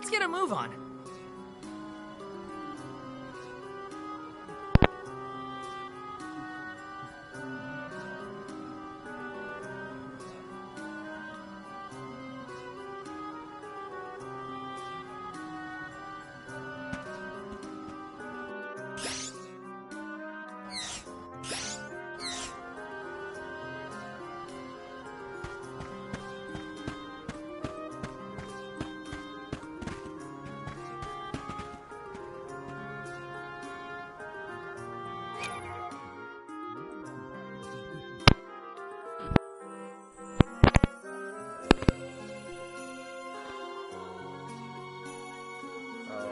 let's get a move on.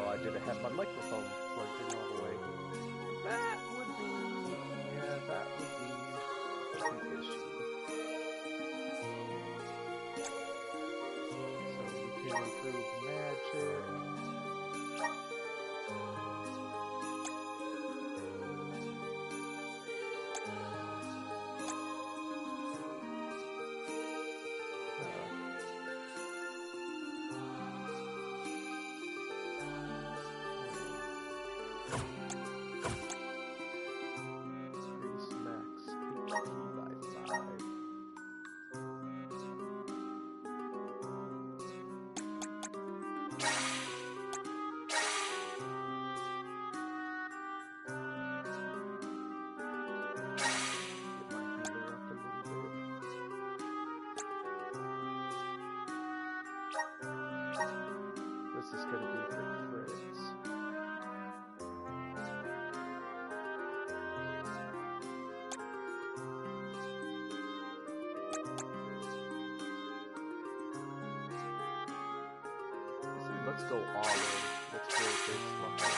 I didn't have my microphone plugged in all the way. That would be an issue. So we can improve magic. This is going to be for Fritz. Let's go all in. Let's go big slumber.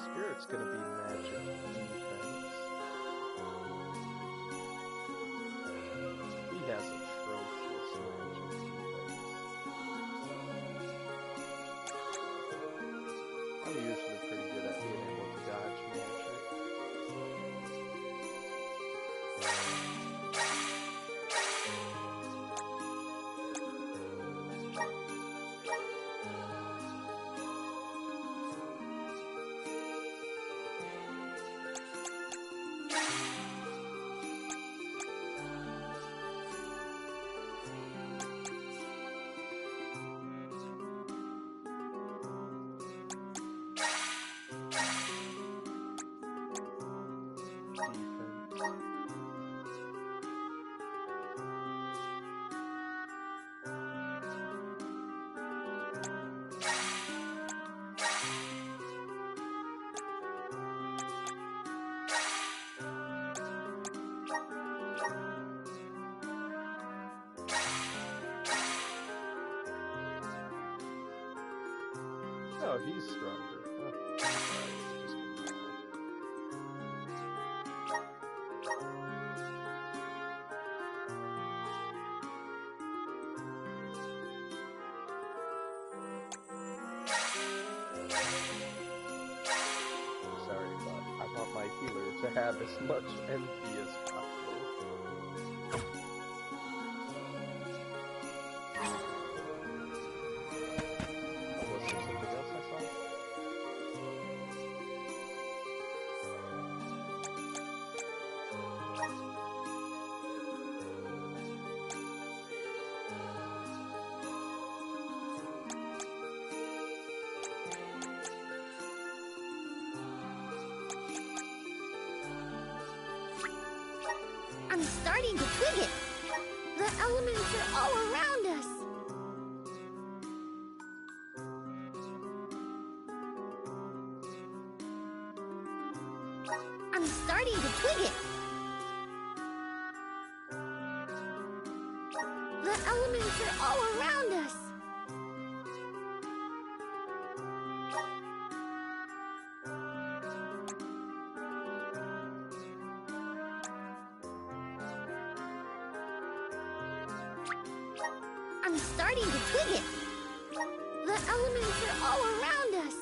Spirit's going to be magic defense. He has a atrocious magic defense. I'm usually pretty good at being able to dodge magic. Oh, he's stronger. Oh, sorry, but I want my healer to have as much MP as possible. Was there something else I saw? I'm starting to twig it. The elements are all around us. I'm starting to twig it. The elements are all around us. I'm starting to twig it. The elements are all around us.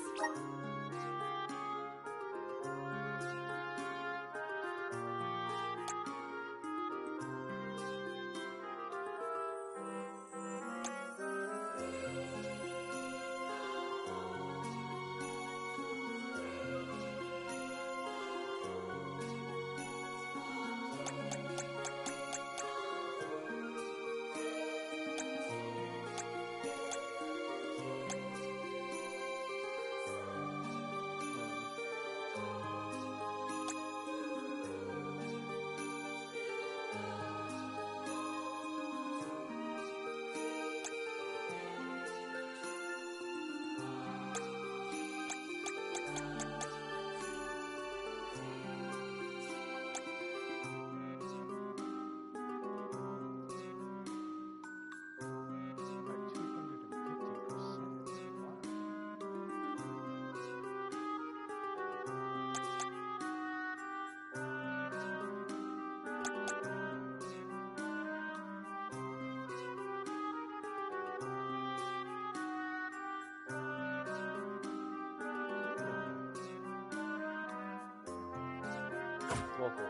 Welcome.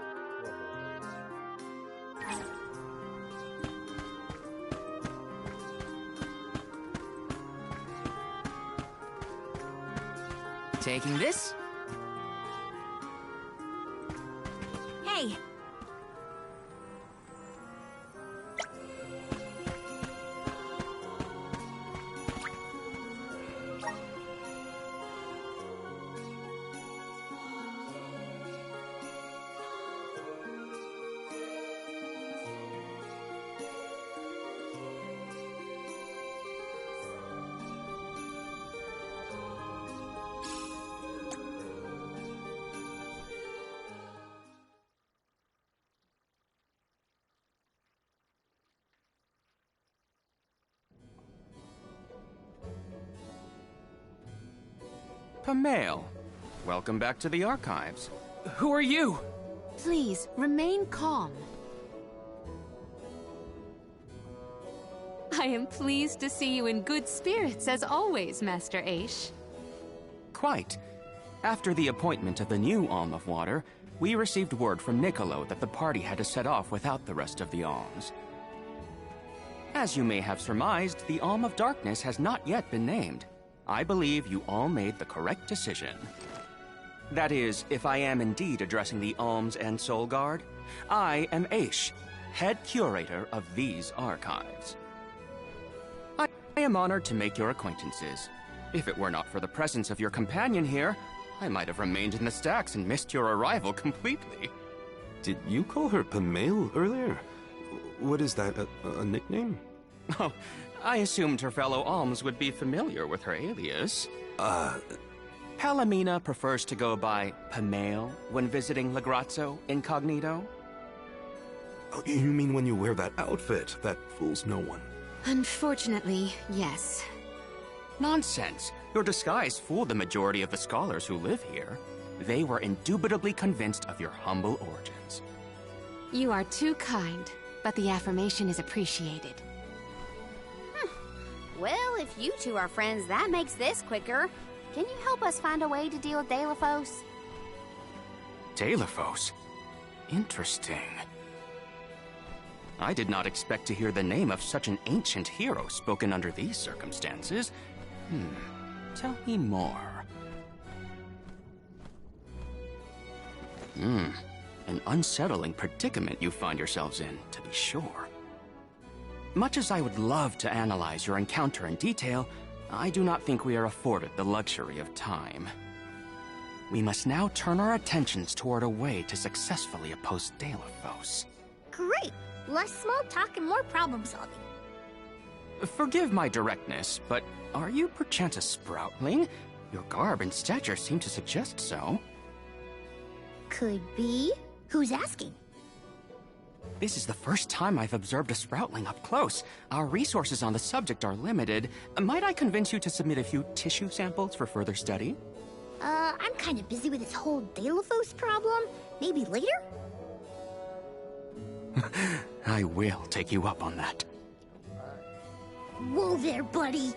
Taking this? Hey! Pamail, welcome back to the archives. Who are you? Please, remain calm. I am pleased to see you in good spirits, as always, Master Aish. Quite. After the appointment of the new Alm of Water, we received word from Niccolo that the party had to set off without the rest of the alms. As you may have surmised, the Alm of Darkness has not yet been named. I believe you all made the correct decision. That is, if I am indeed addressing the Alms and Soul Guard, I am Aish, head curator of these archives. I am honored to make your acquaintances. If it were not for the presence of your companion here, I might have remained in the stacks and missed your arrival completely. Did you call her Pamail earlier? What is that, a nickname? Oh, I assumed her fellow alms would be familiar with her alias. Palomina prefers to go by Pamail when visiting Legrazzo incognito. Oh, you mean when you wear that outfit that fools no one? Unfortunately, yes. Nonsense. Your disguise fooled the majority of the scholars who live here. They were indubitably convinced of your humble origins. You are too kind, but the affirmation is appreciated. Well, if you two are friends, that makes this quicker. Can you help us find a way to deal with Deilephos? Deilephos? Interesting. I did not expect to hear the name of such an ancient hero spoken under these circumstances. Tell me more. An unsettling predicament you find yourselves in, to be sure. Much as I would love to analyze your encounter in detail, I do not think we are afforded the luxury of time. We must now turn our attentions toward a way to successfully oppose Deilephos. Great! Less small talk and more problem solving. Forgive my directness, but are you perchance a Sproutling? Your garb and stature seem to suggest so. Could be. Who's asking? This is the first time I've observed a Sproutling up close. Our resources on the subject are limited. Might I convince you to submit a few tissue samples for further study? I'm kind of busy with this whole Deilephos problem. Maybe later? I will take you up on that. Whoa there, buddy!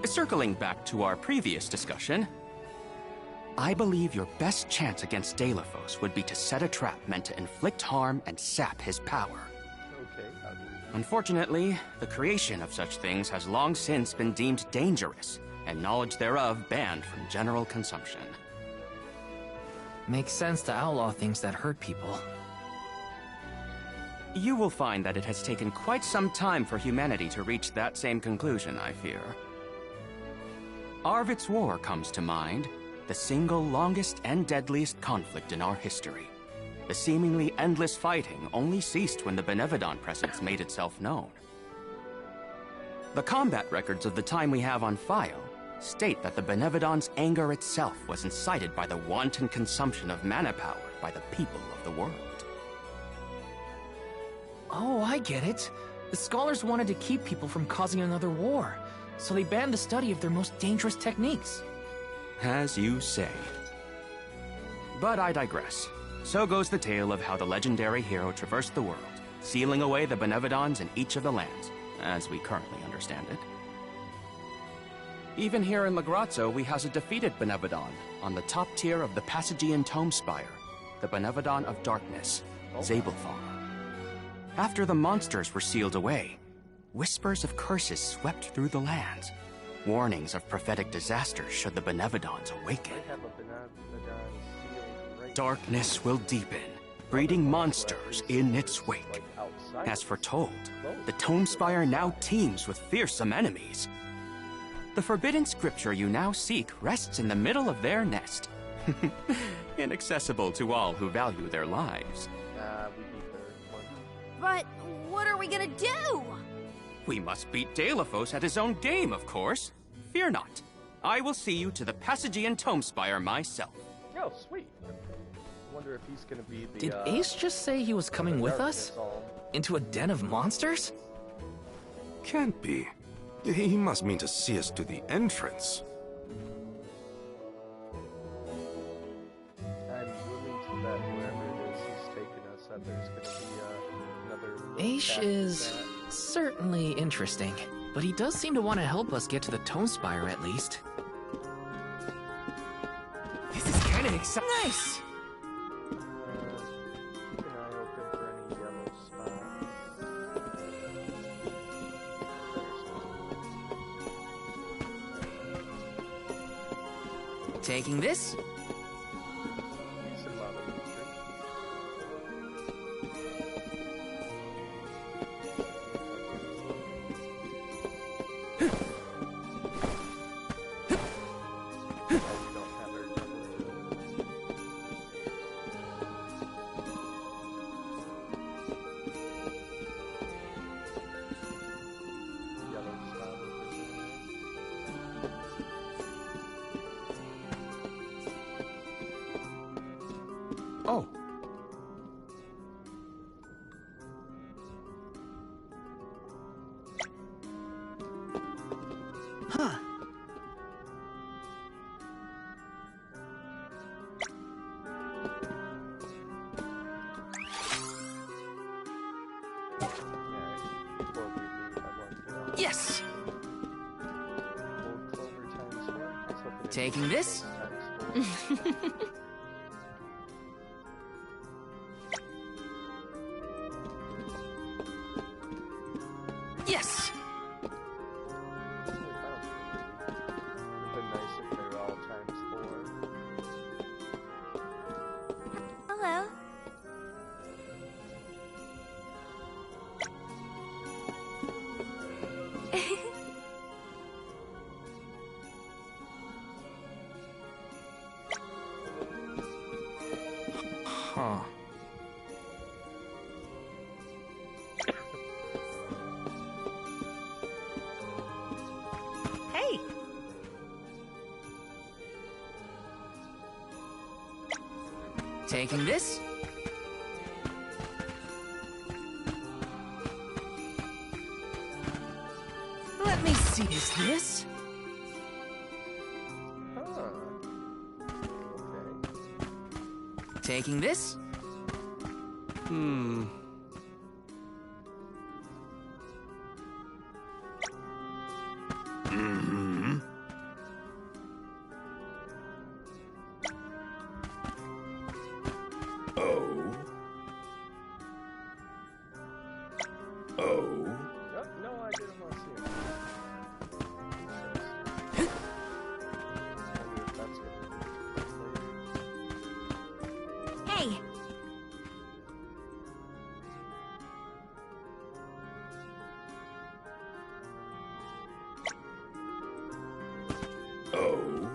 Circling back to our previous discussion, I believe your best chance against Deilephos would be to set a trap meant to inflict harm and sap his power. Okay, Unfortunately, the creation of such things has long since been deemed dangerous, and knowledge thereof banned from general consumption. Makes sense to outlaw things that hurt people. You will find that it has taken quite some time for humanity to reach that same conclusion, I fear. Arvid's War comes to mind, the single longest and deadliest conflict in our history. The seemingly endless fighting only ceased when the Benevodon presence made itself known. The combat records of the time we have on file state that the Benevodon's anger itself was incited by the wanton consumption of mana power by the people of the world. Oh, I get it. The scholars wanted to keep people from causing another war, so they banned the study of their most dangerous techniques. As you say. But I digress. So goes the tale of how the legendary hero traversed the world, sealing away the Benevodons in each of the lands, as we currently understand it. Even here in Legrazzo, we house a defeated Benevodon on the top tier of the Passagian Tome Spire, the Benevodon of Darkness, Zabelthar. After the monsters were sealed away, whispers of curses swept through the lands, warnings of prophetic disaster should the Benevodons awaken. I have a Benevodon sealed right Darkness will deepen, breeding monsters in its wake. like outside. As foretold, the Tomespire now teems with fearsome enemies. The forbidden scripture you now seek rests in the middle of their nest, inaccessible to all who value their lives. We beat their one. But what are we gonna do? We must beat Deilophos at his own game, of course. Fear not. I will see you to the Passagean Tomespire myself. Oh, sweet. I wonder if he's gonna be the. Did Ace just say he was coming with us? Darkness Alm. Into a den of monsters? Can't be. He must mean to see us to the entrance. I'm willing to bet wherever it is he's taking us that there's gonna be another. little Aish cat is that- certainly interesting, but he does seem to want to help us get to the Tomespire at least. This is kind of exciting. Nice! Keep an eye open for any yellow spots. Taking this? Decent amount of mystery. Oh, we don't have our double. Yellow spot over there. Oh, Huh. Yeah, before we leave, I want to Yes! Gold clover times 1. I was hoping it'd be Taking this? clover times 4. Yes! Would've been nice if they were all times 4. Hello. Huh. Hey. Taking this? Let me see, is this? Huh. Okay. Taking this? Hmm. Mm-hmm. Oh. Oh. Yep, no, I didn't want to see it. Wonder if that's gonna be later. Hey. Oh.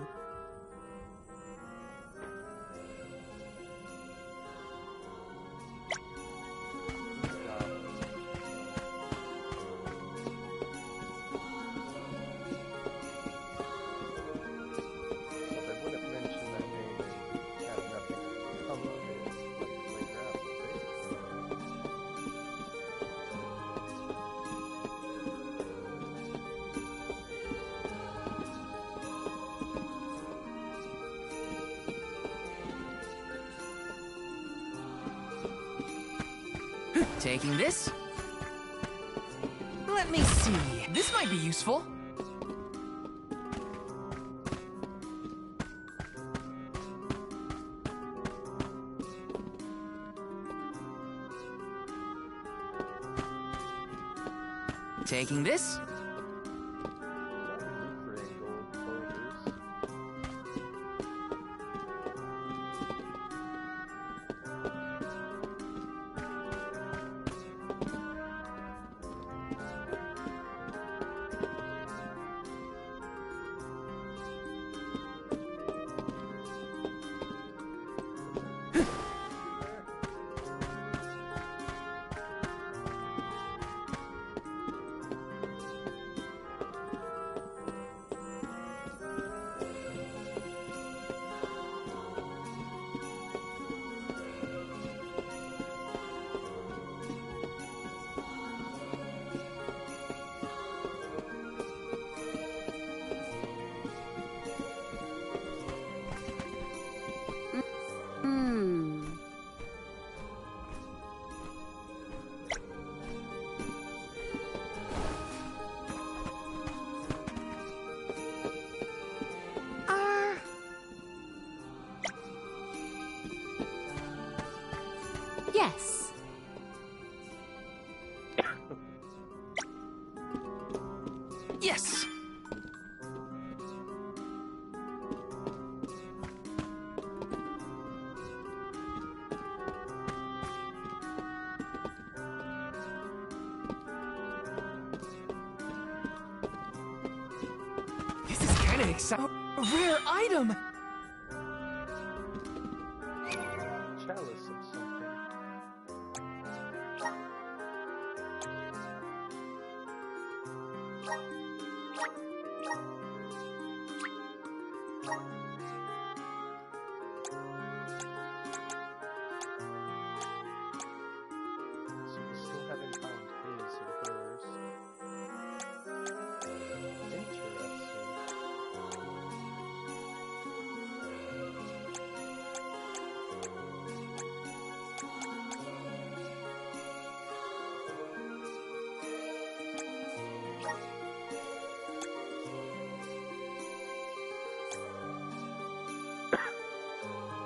So they wouldn't mention that name and have nothing come of it like later out, would they? Taking this? Let me see. This might be useful. Taking this? Lucre and gold clovers. Hmm. Are Yes. Yes! This is kinda exciting. A rare item! Chalice of something. So we still haven't found his or hers. Interesting.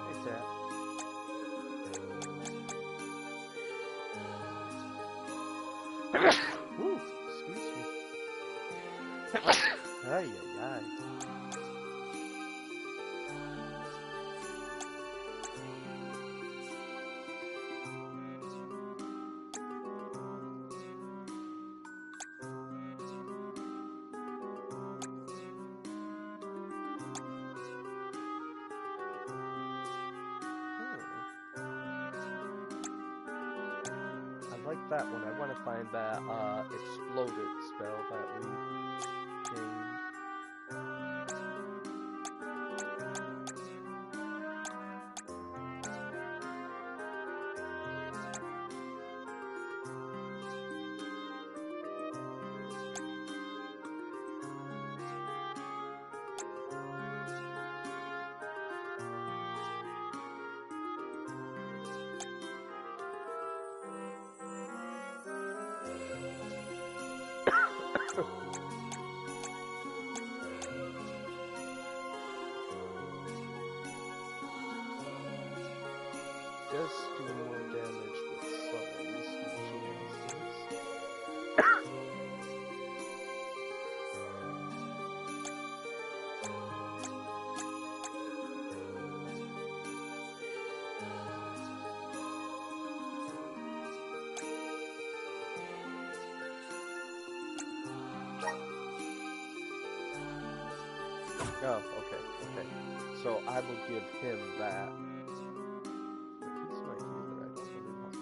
Hey, Cat. Ooh, excuse me. Ay, ay, ay. I like that one. I want to find that exploded spell that we gained. Just do more damage with summons, chances. Oh, okay, okay. So I will give him that. But he's my healer, I don't really want him.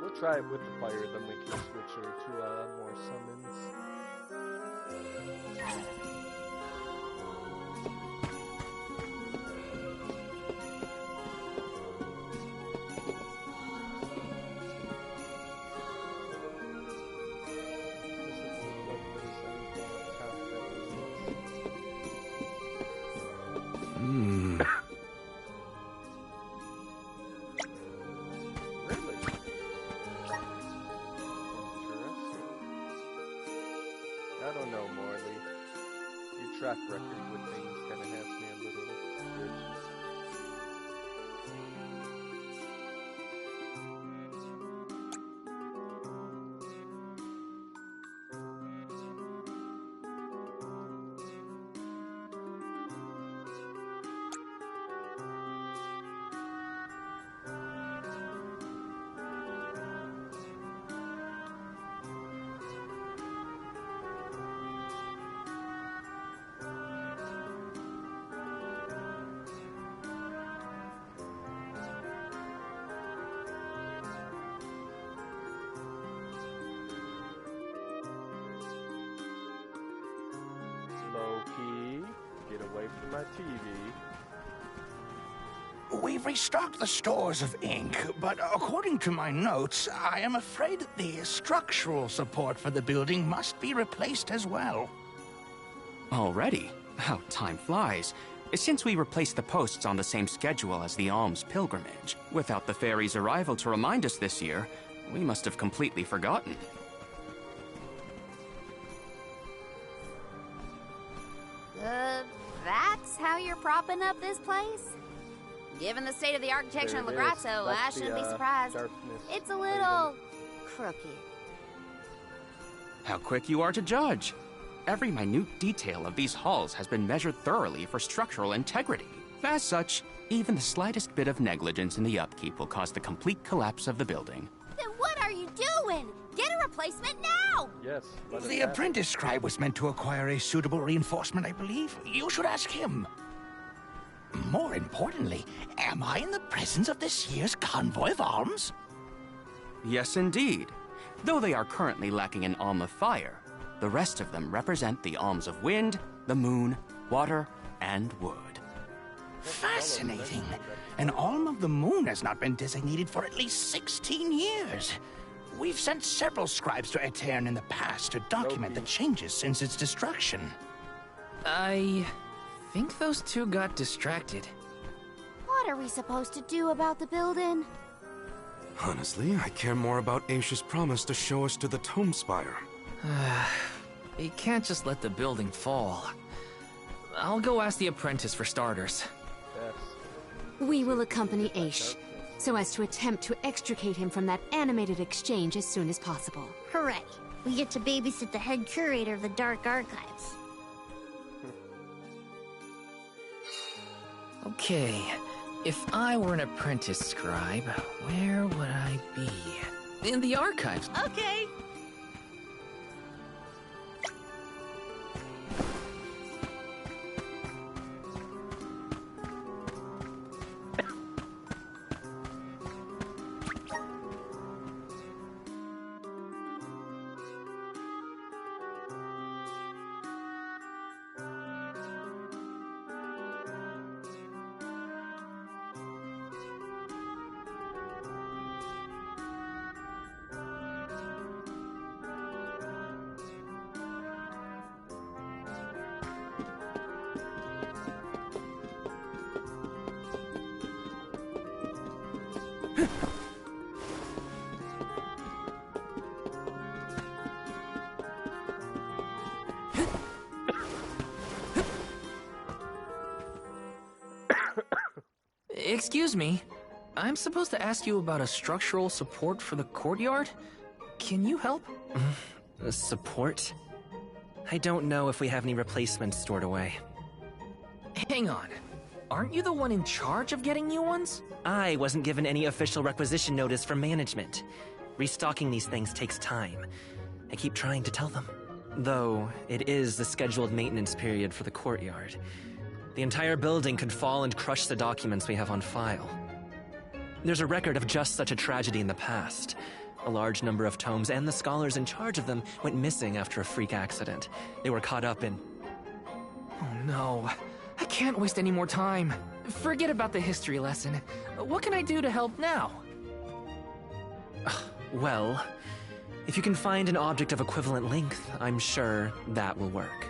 We'll try it with the fire, then we can switch her to more summons. track record with things kind of has me a little squished. Loki, get away from my TV. We've restocked the stores of ink, but according to my notes, I am afraid that the structural support for the building must be replaced as well. Already? How time flies. Since we replaced the posts on the same schedule as the Alms pilgrimage, without the fairy's arrival to remind us this year, we must have completely forgotten. That's how you're propping up this place? Given the state of the architecture in There it is. Lagrazzo, I That's shouldn't the, be surprised. darkness It's a item. little crooked. How quick you are to judge! Every minute detail of these halls has been measured thoroughly for structural integrity. As such, even the slightest bit of negligence in the upkeep will cause the complete collapse of the building. Then what are you doing? Get a replacement now! Yes. let it The happen. apprentice scribe was meant to acquire a suitable reinforcement, I believe. You should ask him. More importantly, am I in the presence of this year's Convoy of Alms? Yes, indeed. Though they are currently lacking an Alm of Fire, the rest of them represent the Alms of Wind, the Moon, Water, and Wood. Fascinating. An Alm of the Moon has not been designated for at least 16 years. We've sent several scribes to Aetern in the past to document the changes since its destruction. I think those two got distracted. What are we supposed to do about the building? Honestly, I care more about Aisha's promise to show us to the Tome Spire. You can't just let the building fall. I'll go ask the apprentice for starters. Yes. We will accompany Aish, so as to attempt to extricate him from that animated exchange as soon as possible. Hooray. We get to babysit the head curator of the Dark Archives. Okay, if I were an apprentice scribe, where would I be? In the archives. Okay. Excuse me, I'm supposed to ask you about a structural support for the courtyard? Can you help? Support? I don't know if we have any replacements stored away. Hang on, aren't you the one in charge of getting new ones? I wasn't given any official requisition notice from management. Restocking these things takes time. I keep trying to tell them. Though, it is the scheduled maintenance period for the courtyard. The entire building could fall and crush the documents we have on file. There's a record of just such a tragedy in the past. A large number of tomes and the scholars in charge of them went missing after a freak accident. They were caught up in... Oh no, I can't waste any more time. Forget about the history lesson. What can I do to help now? Well, if you can find an object of equivalent length, I'm sure that will work.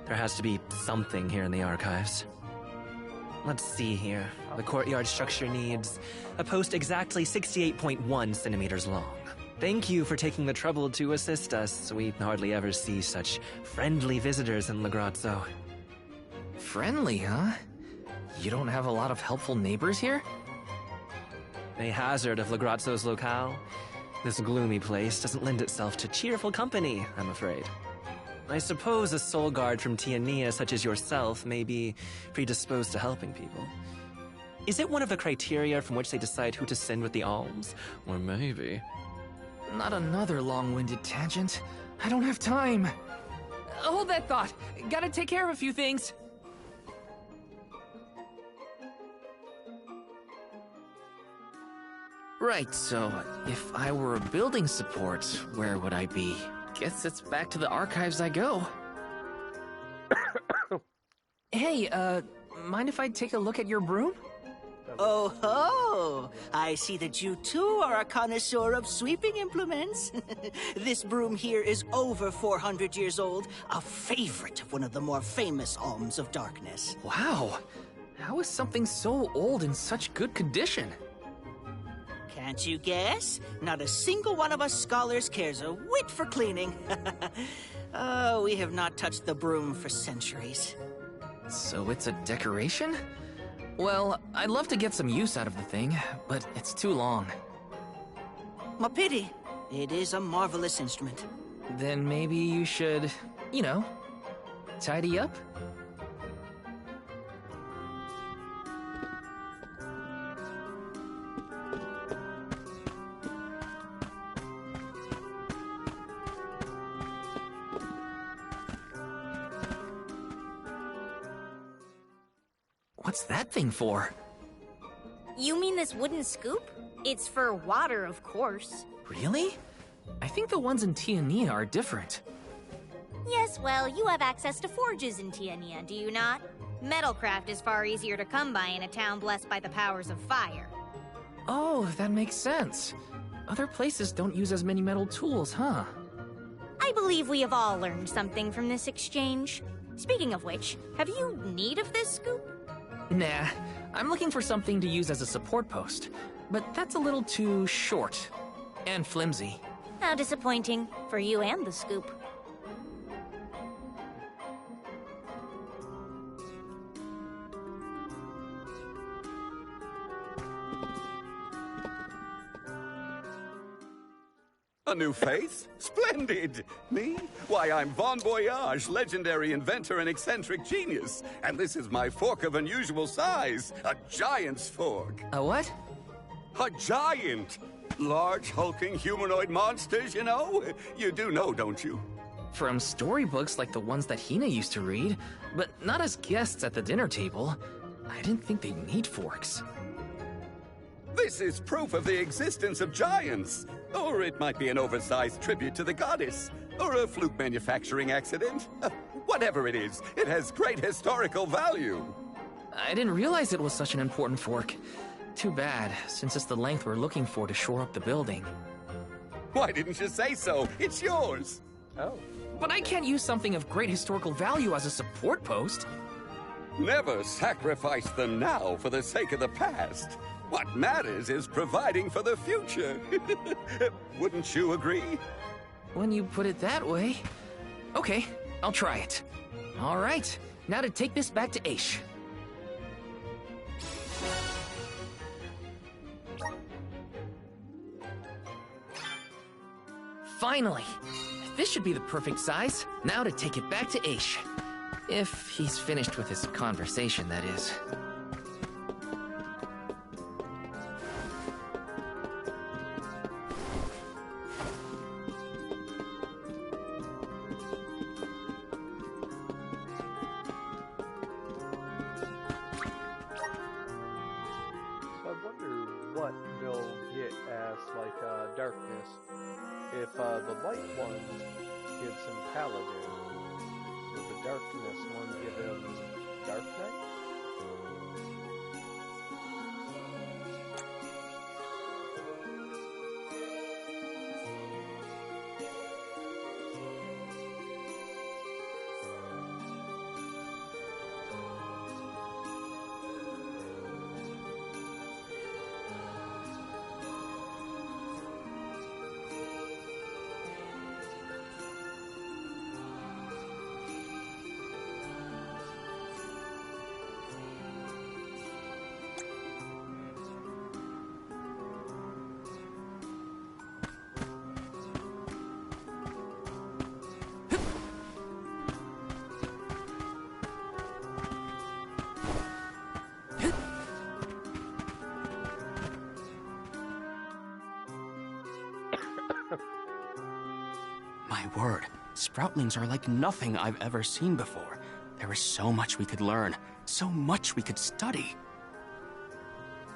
There has to be something here in the archives. Let's see here. The courtyard structure needs a post exactly 68.1 centimeters long. Thank you for taking the trouble to assist us. We hardly ever see such friendly visitors in Lagrazzo. Friendly, huh? You don't have a lot of helpful neighbors here? A hazard of Legrazzo's locale. This gloomy place doesn't lend itself to cheerful company, I'm afraid. I suppose a soul guard from Tiania such as yourself may be predisposed to helping people. Is it one of the criteria from which they decide who to send with the alms? Or maybe... Not another long-winded tangent. I don't have time. Hold that thought. Gotta take care of a few things. Right, so if I were a building support, where would I be? Guess it's back to the archives I go. Hey, mind if I take a look at your broom? Oh ho! I see that you too are a connoisseur of sweeping implements. This broom here is over 400 years old, a favorite of one of the more famous Alms of Darkness. Wow! How is something so old in such good condition? Can't you guess? Not a single one of us scholars cares a whit for cleaning. Oh, we have not touched the broom for centuries. So it's a decoration? Well, I'd love to get some use out of the thing, but it's too long. A pity. It is a marvelous instrument. Then maybe you should, you know, tidy up? What's that thing for? You mean this wooden scoop? It's for water, of course. Really? I think the ones in Tiania are different. Yes, well, you have access to forges in Tiania, do you not? Metalcraft is far easier to come by in a town blessed by the powers of fire. Oh, that makes sense. Other places don't use as many metal tools, huh? I believe we have all learned something from this exchange. Speaking of which, have you need of this scoop? Nah, I'm looking for something to use as a support post, but that's a little too short and flimsy. How disappointing for you and the scoop. A new face? Splendid! Me? Why, I'm Bon Voyage, legendary inventor and eccentric genius. And this is my fork of unusual size. A giant's fork. A what? A giant! Large, hulking humanoid monsters, you know? You do know, don't you? From storybooks like the ones that Hina used to read, but not as guests at the dinner table. I didn't think they'd need forks. This is proof of the existence of giants. Or it might be an oversized tribute to the goddess. Or a fluke manufacturing accident. Whatever it is, it has great historical value. I didn't realize it was such an important fork. Too bad, since it's the length we're looking for to shore up the building. Why didn't you say so? It's yours. Oh. But I can't use something of great historical value as a support post. Never sacrifice the now for the sake of the past. What matters is providing for the future. Wouldn't you agree? When you put it that way. Okay, I'll try it. All right, now to take this back to Aish. Finally! This should be the perfect size. Now to take it back to Aish. If he's finished with his conversation, that is. Darkness. If the light ones gives him Paladin, would the darkness one give him Dark Knight? My word, Sproutlings are like nothing I've ever seen before. There is so much we could learn, so much we could study.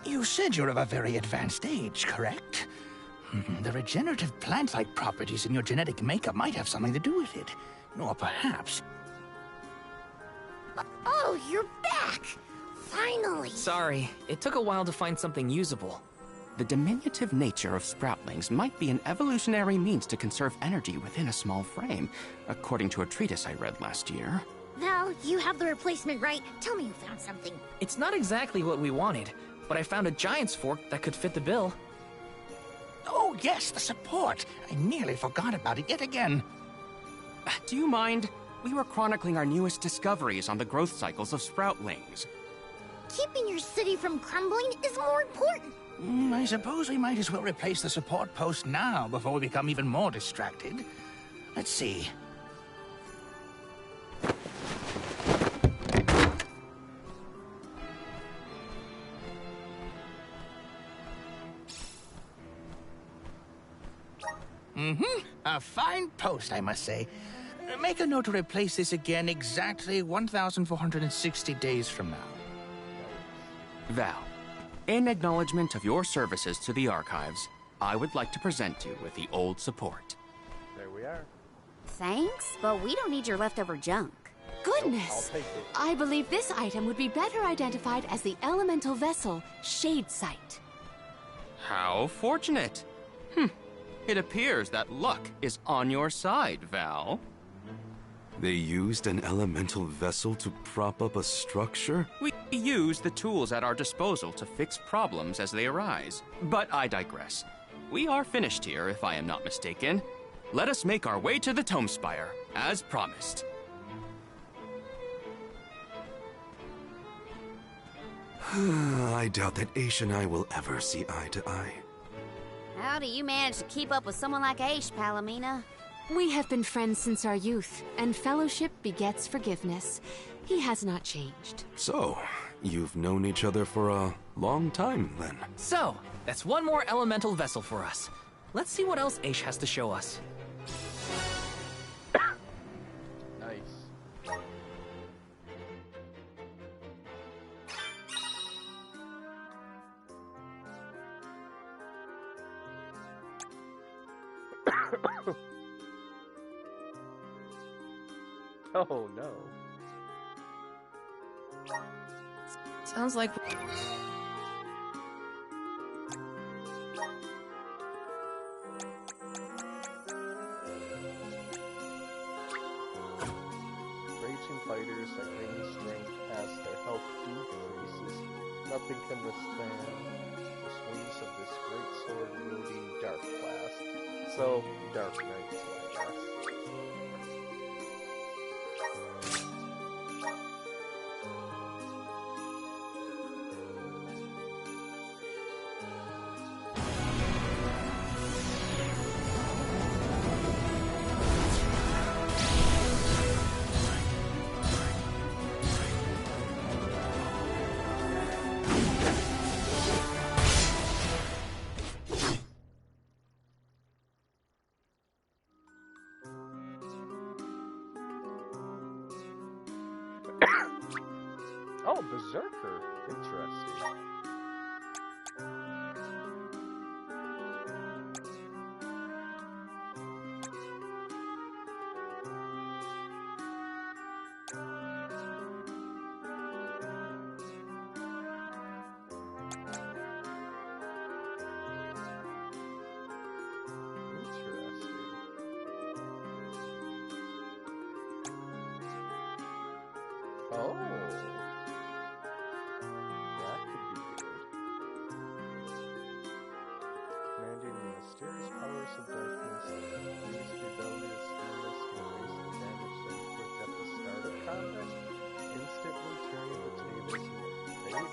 You said you're of a very advanced age, correct? The regenerative plant-like properties in your genetic makeup might have something to do with it. Or perhaps... Oh, you're back! Finally! Sorry, it took a while to find something usable. The diminutive nature of Sproutlings might be an evolutionary means to conserve energy within a small frame, according to a treatise I read last year. Val, you have the replacement, right? Tell me you found something. It's not exactly what we wanted, but I found a giant's fork that could fit the bill. Oh, yes, the support! I nearly forgot about it yet again. Do you mind? We were chronicling our newest discoveries on the growth cycles of Sproutlings. Keeping your city from crumbling is more important. I suppose we might as well replace the support post now before we become even more distracted. Let's see. A fine post, I must say. Make a note to replace this again exactly 1,460 days from now. Val, in acknowledgement of your services to the archives, I would like to present you with the old support. There we are. Thanks, but we don't need your leftover junk. Goodness! I'll take it. I believe this item would be better identified as the elemental vessel, Shade Sight. How fortunate. It appears that luck is on your side, Val. They used an elemental vessel to prop up a structure? We use the tools at our disposal to fix problems as they arise. But I digress. We are finished here, if I am not mistaken. Let us make our way to the Tome Spire, as promised. I doubt that Aish and I will ever see eye to eye. How do you manage to keep up with someone like Aish, Palomina? We have been friends since our youth, and fellowship begets forgiveness. He has not changed. So, you've known each other for a long time, then? So, that's one more elemental vessel for us. Let's see what else Aish has to show us. Nice. Oh no. Sounds like... Raging fighters that gain strength as their health decreases. Nothing can withstand the swings of this great sword-wielding Dark class. So, Dark Knights, I guess. Oh, Berserker. Interesting. Oh. That could be good. Commanding the mysterious powers of darkness, these rebellious units erase the damage they inflict at the start of combat, instantly turning the tables in their favor.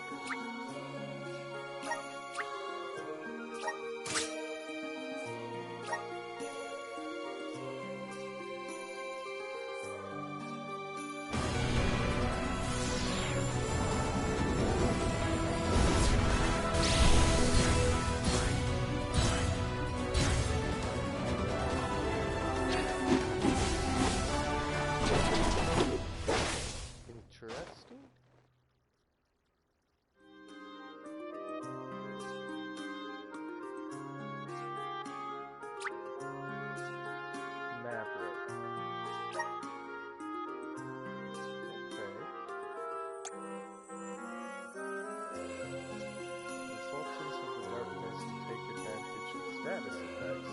status effects,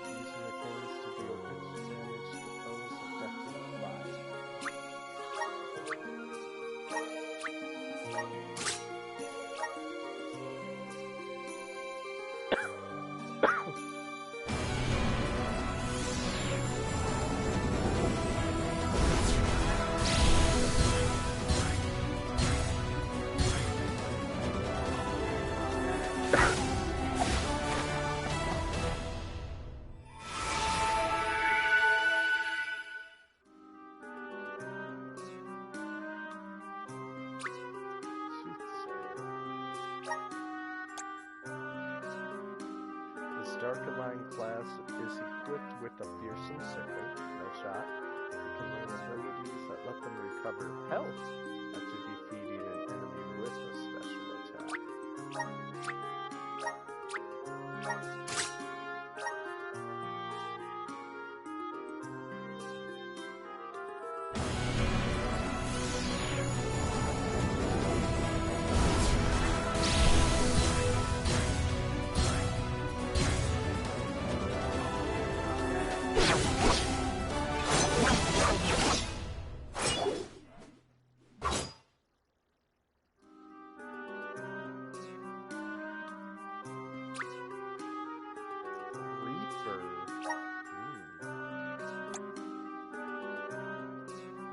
using the canes to deal extra damage to foes affected by. This Dark Divine class is equipped with a fearsome sickle, no shot. It can learn abilities that let them recover health after defeating an enemy with a special attack. Reaper.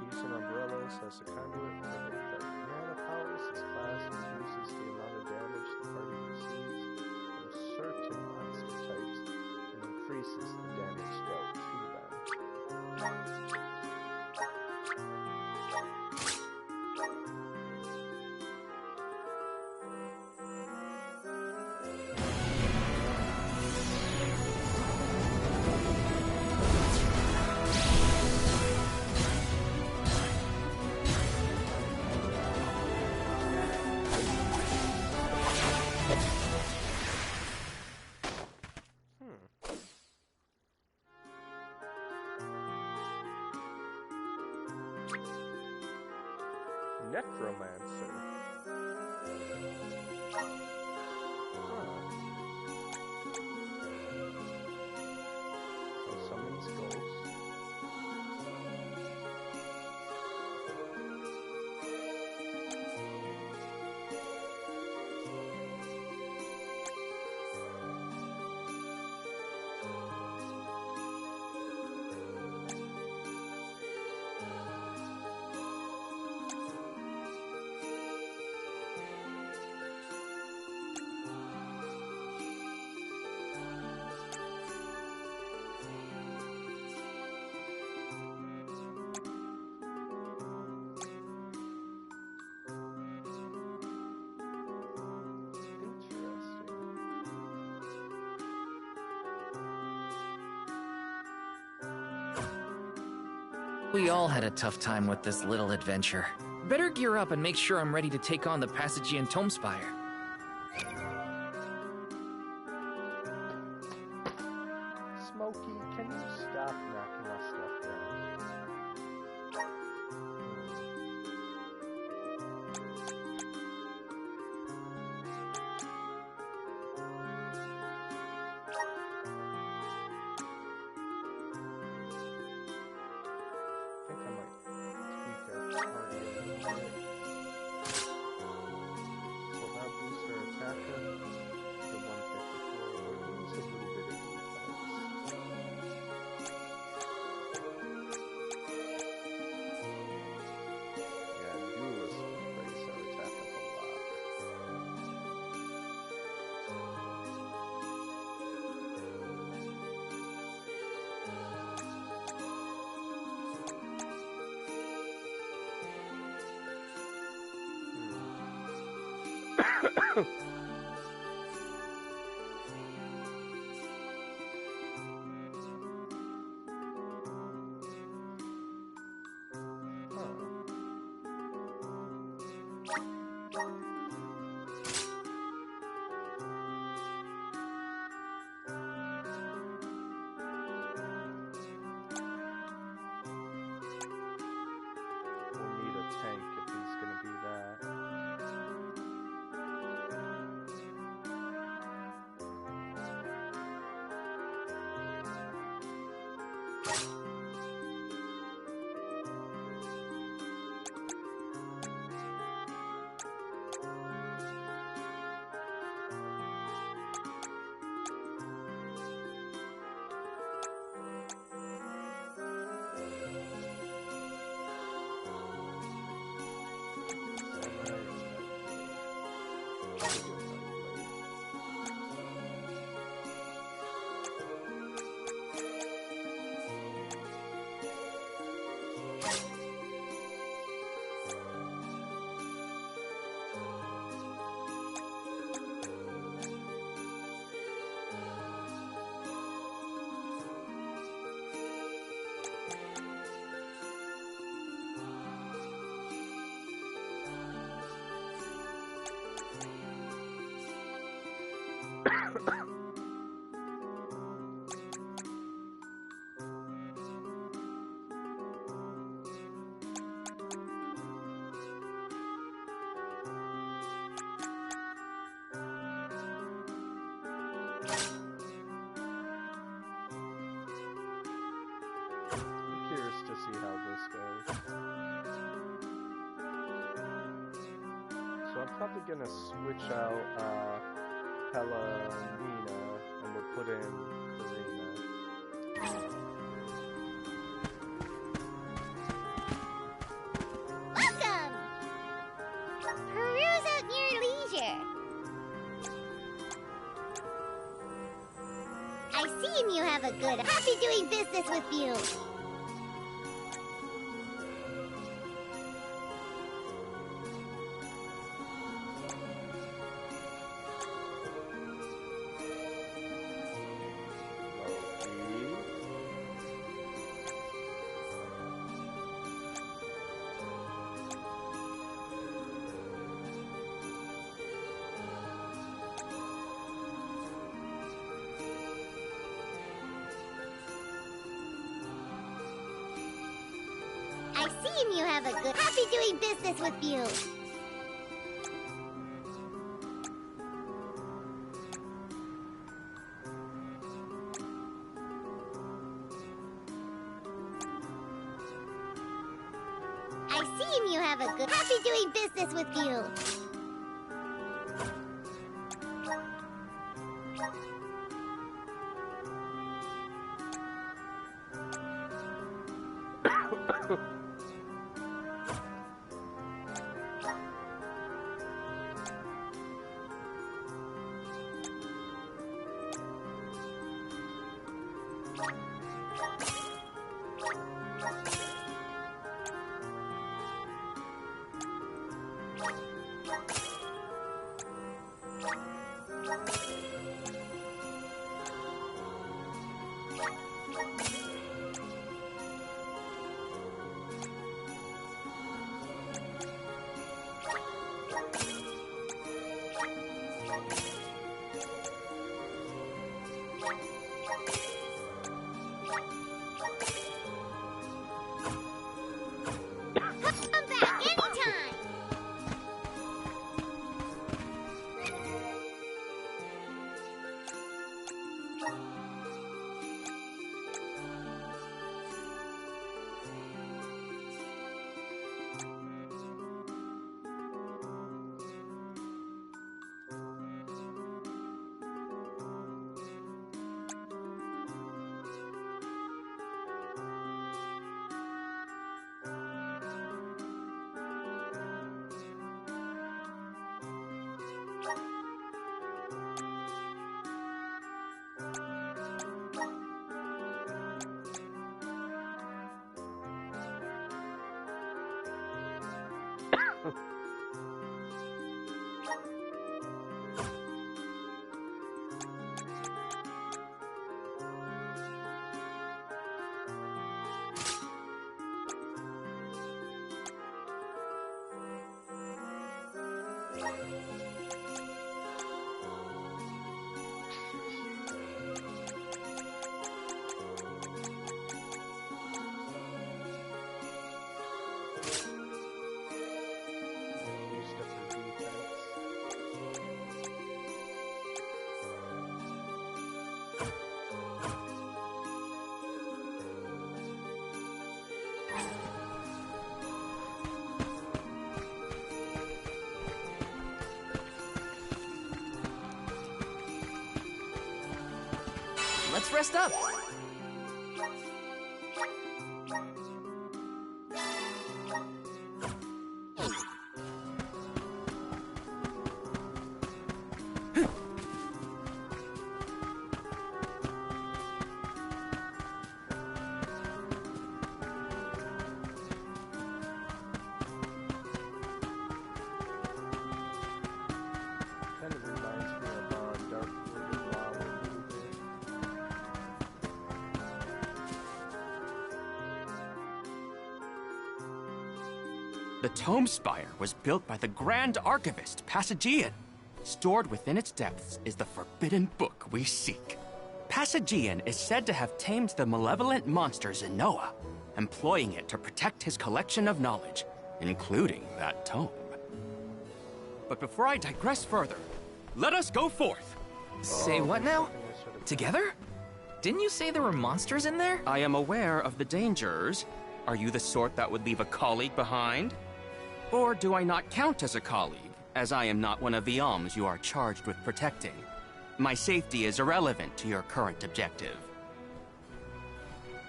Using umbrellas as a conduit for the dark mana powers, this class reduces the amount of damage the party receives from certain monster types and increases the damage dealt to them. Necromancer. So summons ghosts. We all had a tough time with this little adventure. Better gear up and make sure I'm ready to take on the Passagian Tomespire. Smokey, can you stop knocking my stuff down? I think I might tweak our party a little bit. So that boosts our attacker to 154, but lose a little bit of defense. Yeah, duelist will raise our attack up a lot. We'll need a tank if he's gonna be that. To see how this goes. So I'm probably gonna switch out Nina and we'll put in Karina. Welcome! Peruse at your leisure. I see you have a good happy doing business with you. I see you have a good happy doing business with you. I see you have a good happy doing business with you. Come back anytime! Let's rest up. Kind of reminds me of Dark Wooden Lava movie. The Tome Spire was built by the Grand Archivist, Passagian. Stored within its depths is the forbidden book we seek. Passagian is said to have tamed the malevolent monster Zenoa, employing it to protect his collection of knowledge, including that tome. But before I digress further, let us go forth. Say what now? Together? Didn't you say there were monsters in there? I am aware of the dangers. Are you the sort that would leave a colleague behind? Or do I not count as a colleague, as I am not one of the alms you are charged with protecting? My safety is irrelevant to your current objective.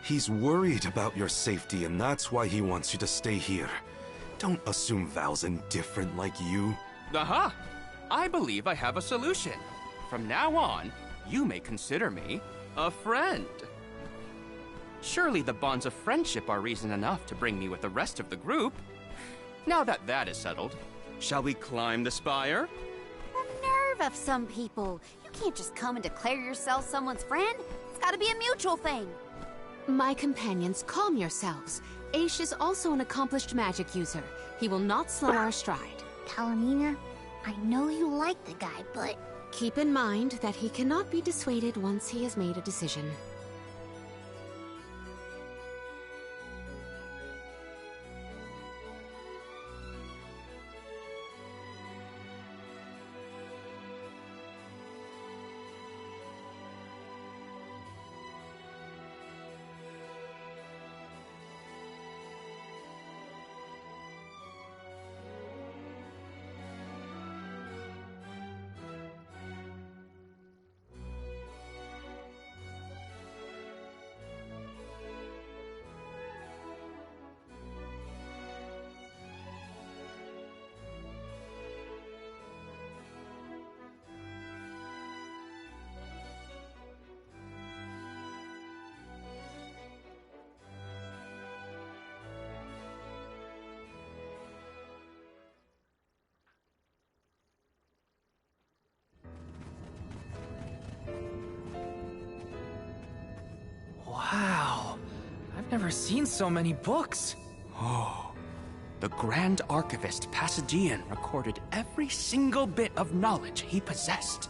He's worried about your safety, and that's why he wants you to stay here. Don't assume Val's indifferent like you. Aha! I believe I have a solution. From now on, you may consider me a friend. Surely the bonds of friendship are reason enough to bring me with the rest of the group. Now that that is settled, shall we climb the spire? The nerve of some people. You can't just come and declare yourself someone's friend. It's gotta be a mutual thing. My companions, calm yourselves. Aish is also an accomplished magic user. He will not slow our stride. Palomina, I know you like the guy, but... Keep in mind that he cannot be dissuaded once he has made a decision. Wow. I've never seen so many books. Oh, the Grand Archivist Passagian recorded every single bit of knowledge he possessed.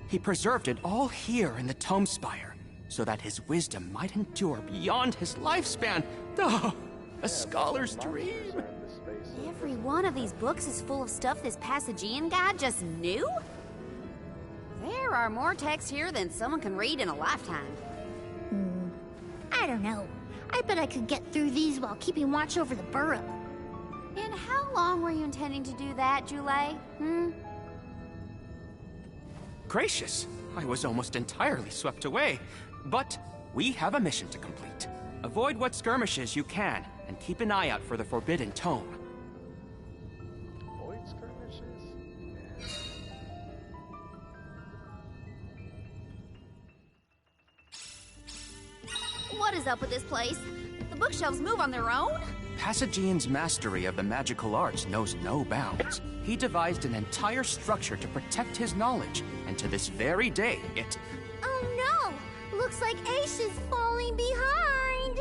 He preserved it all here in the Tome Spire, so that his wisdom might endure beyond his lifespan. Oh, a scholar's dream. Every one of these books is full of stuff this Passagian guy just knew? There are more texts here than someone can read in a lifetime. I don't know. I bet I could get through these while keeping watch over the burrow. And how long were you intending to do that, Jule? Gracious, I was almost entirely swept away. But we have a mission to complete. Avoid what skirmishes you can, and keep an eye out for the Forbidden Tome. Avoid skirmishes? What is up with this place? The bookshelves move on their own? Passagian's mastery of the magical arts knows no bounds. He devised an entire structure to protect his knowledge, and to this very day, it... Oh no! Looks like Aish is falling behind!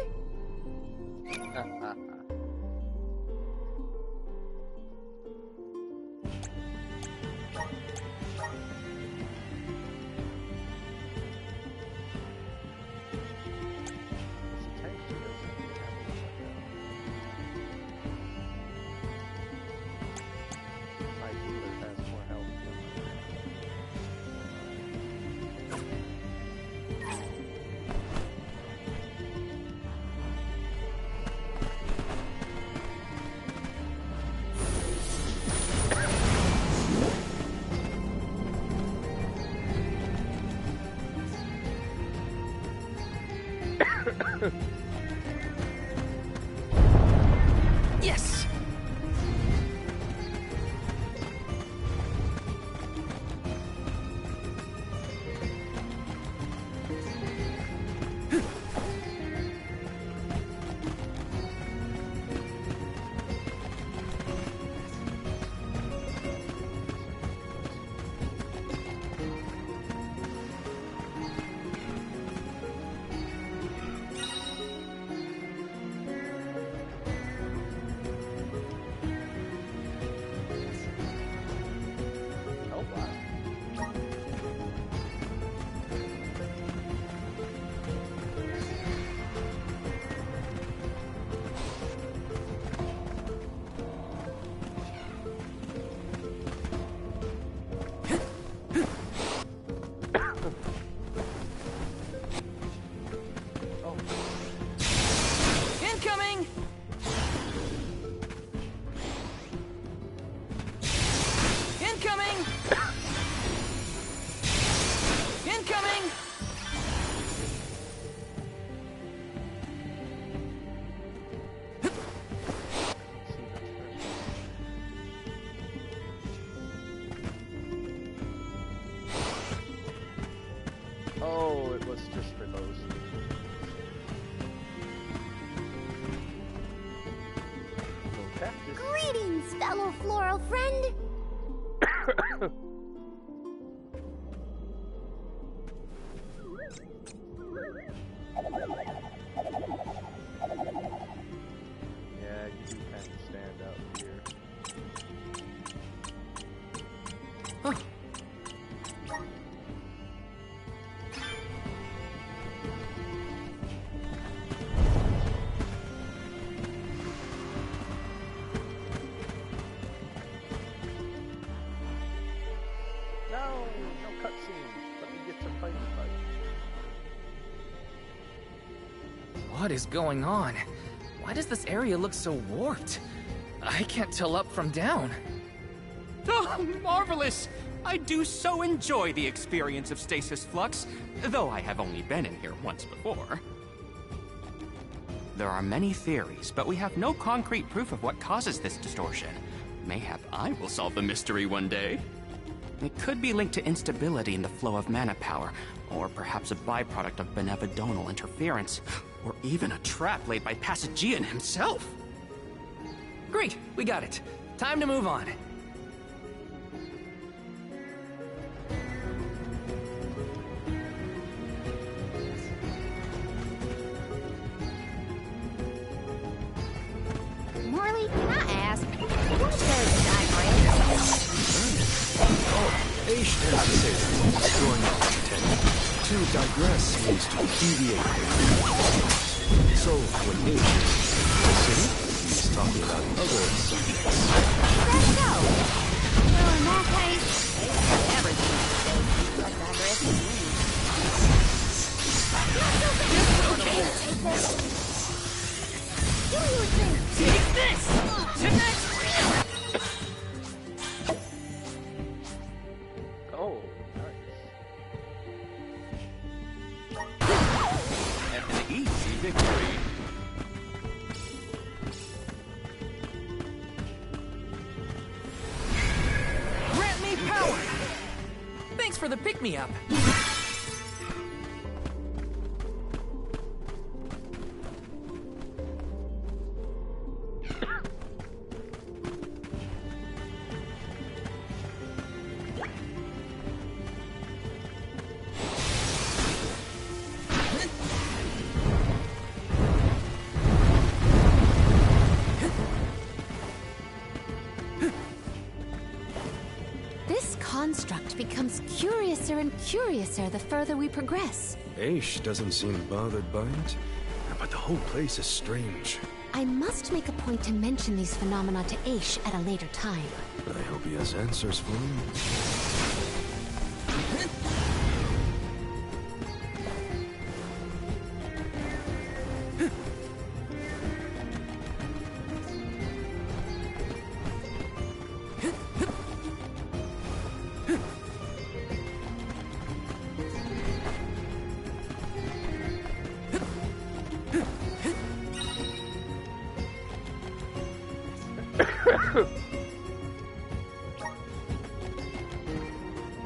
fellow floral friend? Yeah, you do kind of stand out here. Huh. No cutscene. Let me get to fight. What is going on? Why does this area look so warped? I can't tell up from down. Oh, marvelous! I do so enjoy the experience of Stasis Flux, though I have only been in here once before. There are many theories, but we have no concrete proof of what causes this distortion. Mayhap I will solve the mystery one day. It could be linked to instability in the flow of mana power, or perhaps a byproduct of benevodonal interference, or even a trap laid by Passagian himself. Great, we got it. Time to move on. Morley, can I ask, what does digress? Aish tends to say that when destroying an architect. To digress means to deviate from the. So, when Aish is the city, he's talking about other subjects. Let's go! Well, in that case, everything but digress is Do your thing! Take this! Tonight! Oh, nice. And an easy victory. Grant me power! Thanks for the pick-me-up. This construct becomes curiouser and curiouser the further we progress. Aish doesn't seem bothered by it, but the whole place is strange. I must make a point to mention these phenomena to Aish at a later time. I hope he has answers for me.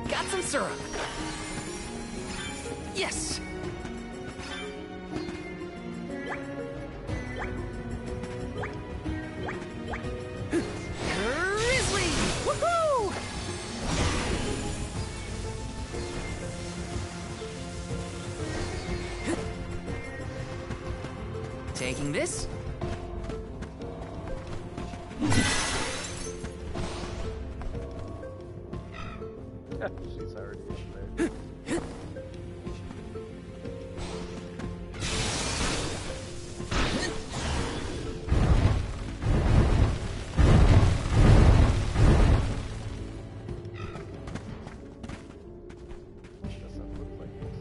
Got some syrup. Yes! Grizzly! Woohoo! Taking this? She's already in there. Doesn't look like it's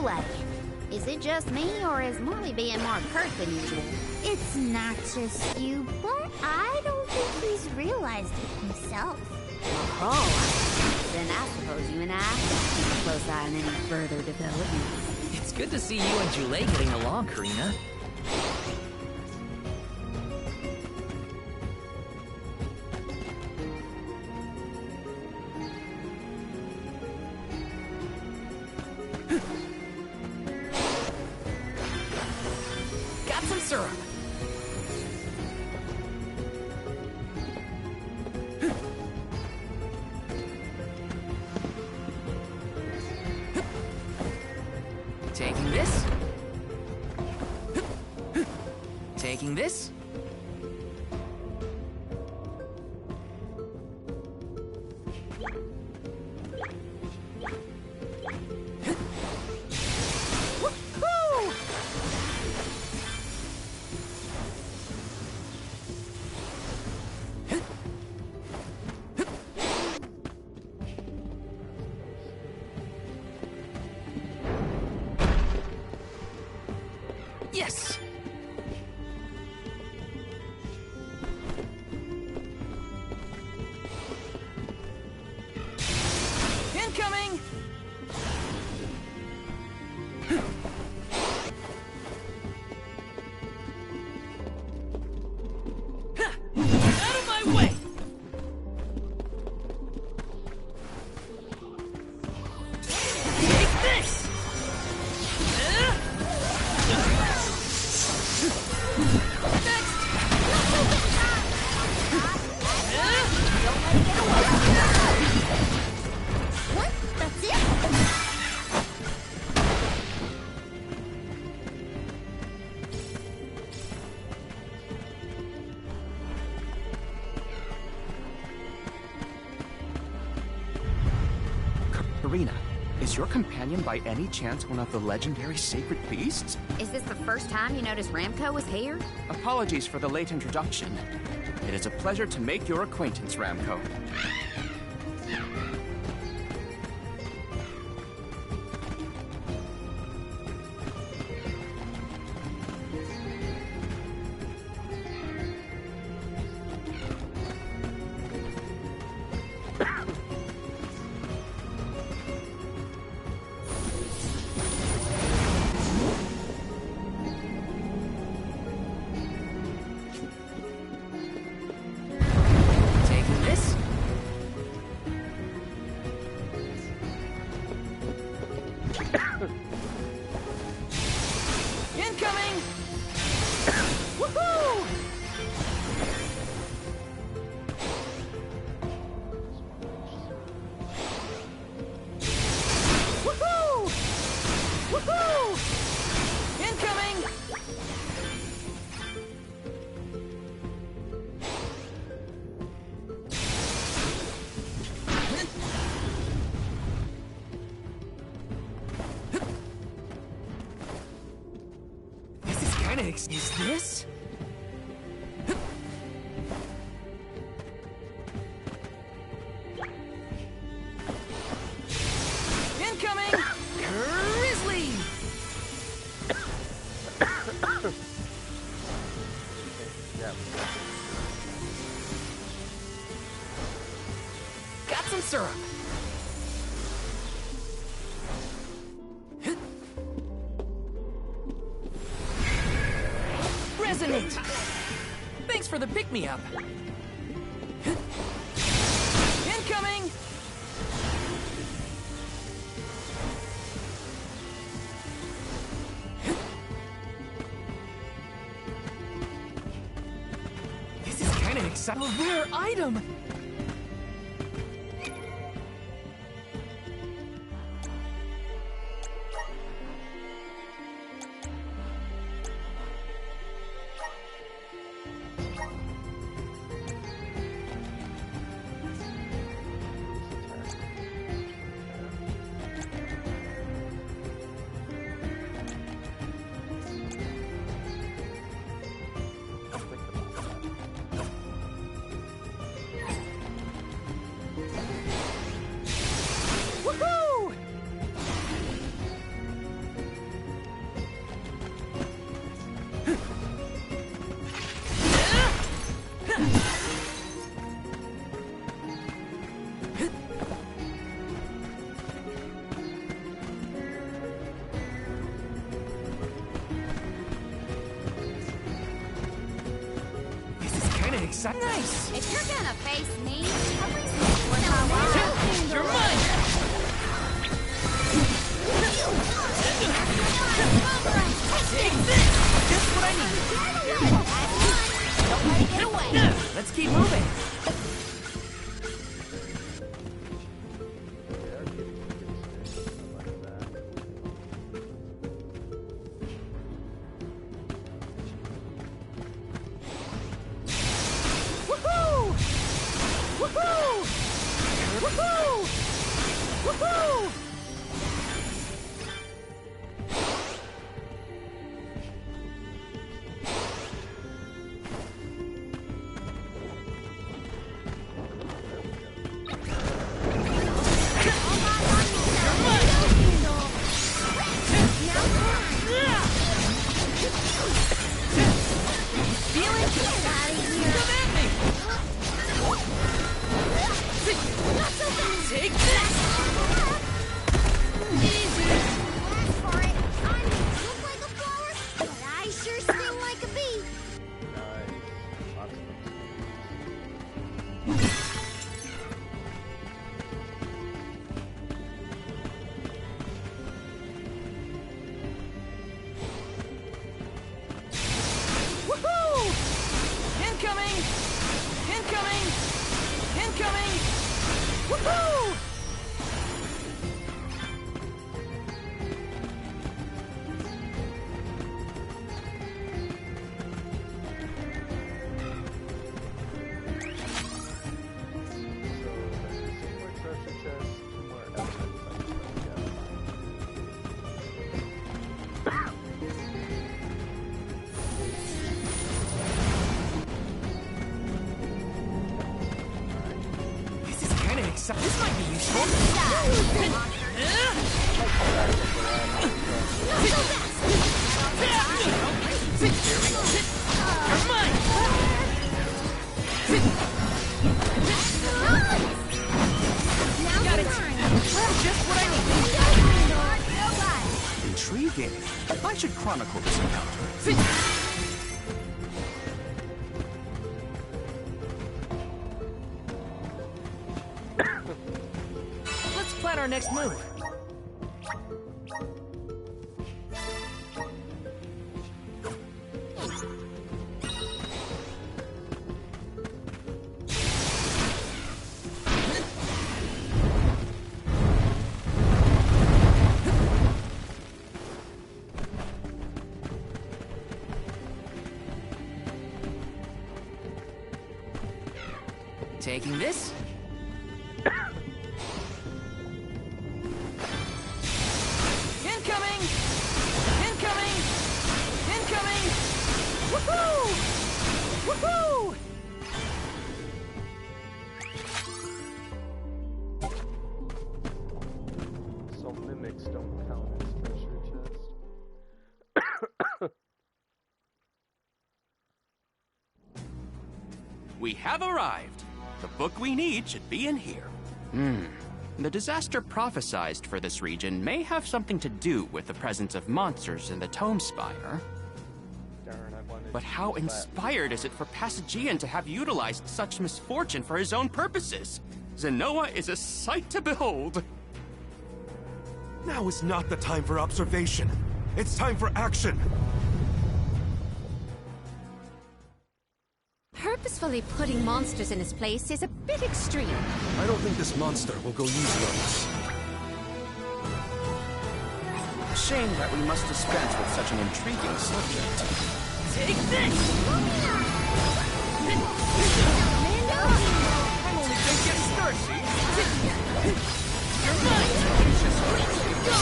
Jule. Is it just me, or is Marley being more curt than usual? It's not just you, but I don't think he's realized it himself. Oh, then I suppose you and I can keep a close eye on any further developments. It's good to see you and Jule getting along, Karina. Got some syrup. Taking this. Taking this. Woohoo! Yes! Incoming! Out of my way! Take this! What? That's it? Karina, is your companion by any chance one of the legendary sacred beasts? Is this the first time you noticed Ramco was here? Apologies for the late introduction. It is a pleasure to make your acquaintance, Ramco. Taking this. Incoming! Woohoo! Woohoo! Woohoo! Incoming! This is kinda is this? Incoming! Grizzly! Yeah. Got some syrup. Resonate! Thanks for the pick-me-up. Incoming! This is kinda exciting. A rare item! exciting. Nice! If you're gonna face me, every single one I want. You're mine! Take this! Just what I need. Don't let it get away. Let's keep moving. Woohoo! Woohoo! Woohoo! Woohoo! Take this! Easy. Ask for it. I may look like a flower, but I sure sting like a bee. Nice. Lots of Woohoo! Incoming! Incoming! Incoming! Woohoo! This is kind of exciting. This might be useful. You're mine! Got it. Just what I need. Intriguing. I should chronicle this encounter. Let's plan our next move. Taking this. Incoming! Incoming! Incoming! Woohoo! Woohoo! So mimics don't count as treasure chest. We have arrived. The book we need should be in here. The disaster prophesized for this region may have something to do with the presence of monsters in the Tome Spire. Darn, I wanted But to how use that. inspired is it for Passagian to have utilized such misfortune for his own purposes? Zenoa is a sight to behold. Now is not the time for observation. It's time for action. Purposefully putting monsters in his place is a bit extreme. I don't think this monster will go easy on us. Shame that we must dispense with such an intriguing subject. Take this! I'm only just getting started. You're mine! Go!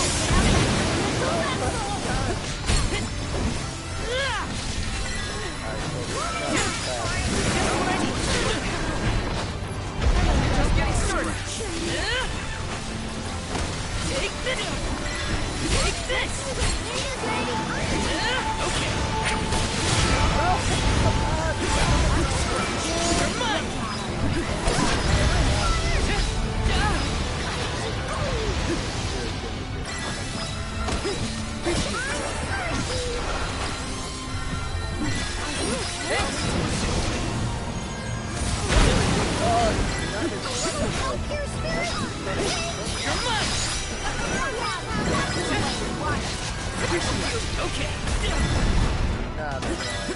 Just getting started. Take this! Take this! Okay. Okay. Nah, that's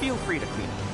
Feel free to clean up.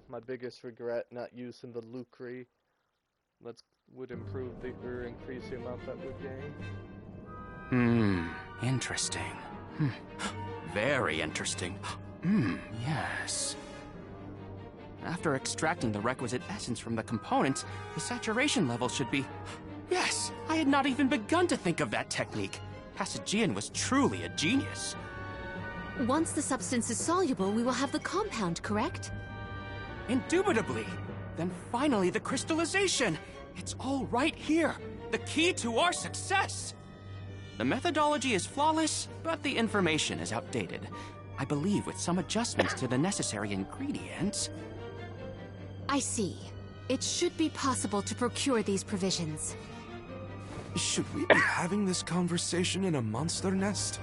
My biggest regret not using the Lucre. Would improve or increase the amount that would gain. Interesting. Very interesting. Yes. After extracting the requisite essence from the components, the saturation level should be... Yes! I had not even begun to think of that technique. Passagian was truly a genius. Once the substance is soluble, we will have the compound, correct? Indubitably. Then finally the crystallization! It's all right here! The key to our success! The methodology is flawless, but the information is outdated. I believe with some adjustments to the necessary ingredients... I see. It should be possible to procure these provisions. Should we be having this conversation in a monster nest?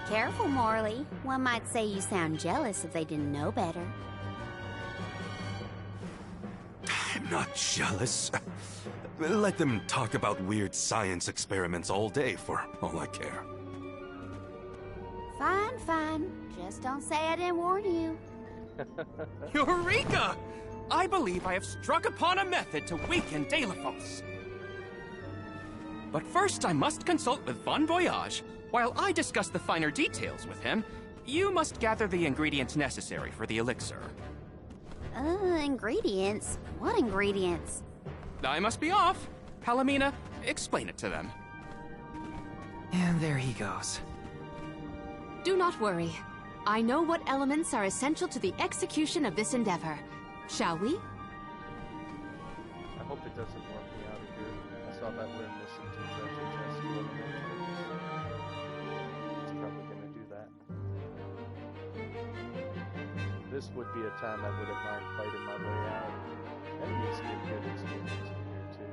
Careful, Morley. One might say you sound jealous if they didn't know better. I'm not jealous. Let them talk about weird science experiments all day for all I care. Fine, fine. Just don't say I didn't warn you. Eureka! I believe I have struck upon a method to weaken Deilephos. But first I must consult with Bon Voyage. While I discuss the finer details with him, you must gather the ingredients necessary for the elixir. Ingredients? What ingredients? I must be off. Palomina, explain it to them. And there he goes. Do not worry. I know what elements are essential to the execution of this endeavor. Shall we? I hope it doesn't warp me out of here. I saw that we're missing 2 treasure chests. It's probably gonna do that. This would be a time I wouldn't mind fighting my way out. At least get good experience in here too.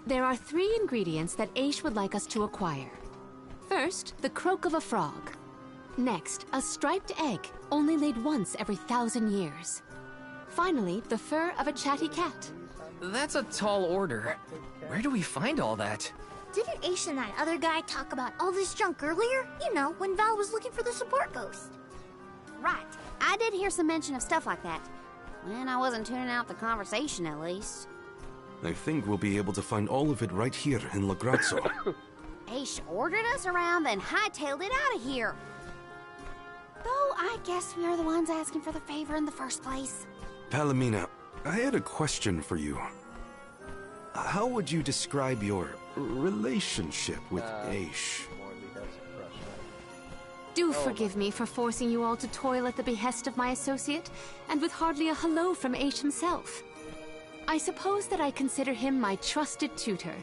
There are 3 ingredients that Aish would like us to acquire. First, the croak of a frog. Next, a striped egg, only laid once every 1,000 years. Finally, the fur of a chatty cat. That's a tall order. Where do we find all that? Didn't Aish and that other guy talk about all this junk earlier? You know, when Val was looking for the support ghost. Right. I did hear some mention of stuff like that. When I wasn't tuning out the conversation, at least. I think we'll be able to find all of it right here in Lagrazzo. Aish ordered us around, then hightailed it out of here. Though I guess we are the ones asking for the favor in the first place. Palomina, I had a question for you. How would you describe your relationship with Aish? Morley has a crush on. Do forgive me for forcing you all to toil at the behest of my associate, and with hardly a hello from Aish himself. I suppose that I consider him my trusted tutor.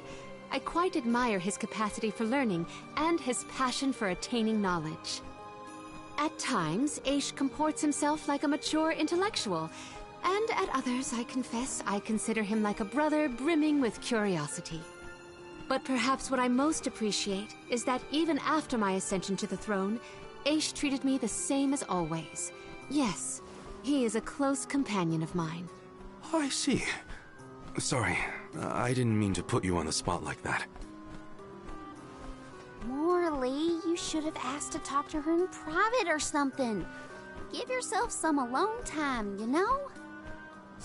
I quite admire his capacity for learning and his passion for attaining knowledge. At times, Aish comports himself like a mature intellectual, and at others, I confess, I consider him like a brother brimming with curiosity. But perhaps what I most appreciate is that even after my ascension to the throne, Aish treated me the same as always. Yes, he is a close companion of mine. I see. Sorry, I didn't mean to put you on the spot like that. Morley, you should have asked to talk to her in private or something. Give yourself some alone time, you know?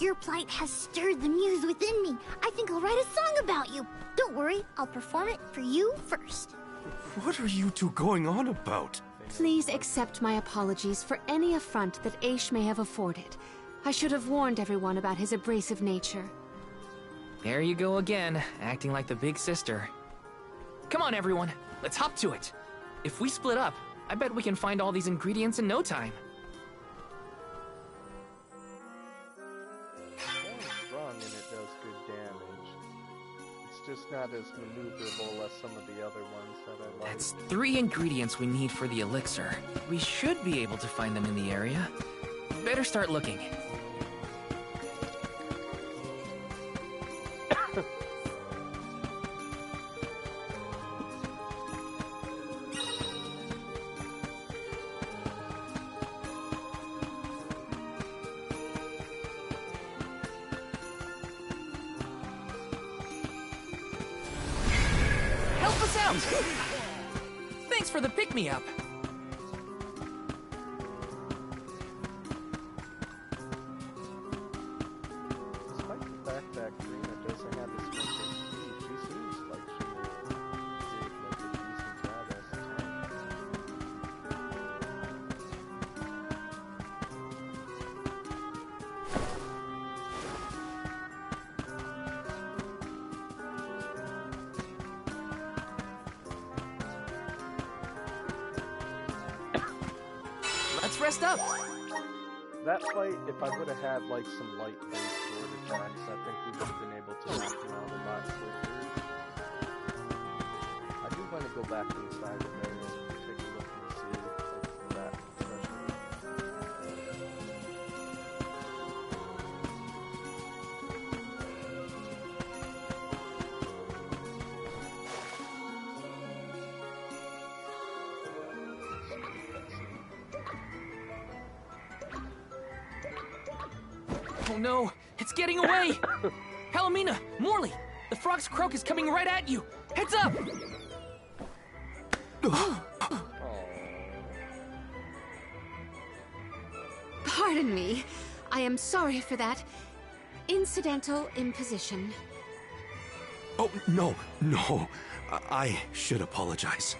Your plight has stirred the muse within me. I think I'll write a song about you. Don't worry, I'll perform it for you first. What are you two going on about? Please accept my apologies for any affront that Aish may have afforded. I should have warned everyone about his abrasive nature. There you go again, acting like the big sister. Come on, everyone, let's hop to it. If we split up, I bet we can find all these ingredients in no time. It's strong and it does good damage. It's just not as maneuverable as some of the other ones that I like. That's 3 ingredients we need for the elixir. We should be able to find them in the area. Better start looking. Help us out! Thanks for the pick-me-up. let's rest up. That fight, if I would have had like some light-based sword attacks, I think we would have been able to knock him out a lot quicker. I do want to go back inside of there and take a look and see like, that especially. Oh no, it's getting away! Palomina, Morley, the frog's croak is coming right at you! Heads up! Pardon me. I am sorry for that. Incidental imposition. Oh, no, no. I should apologize.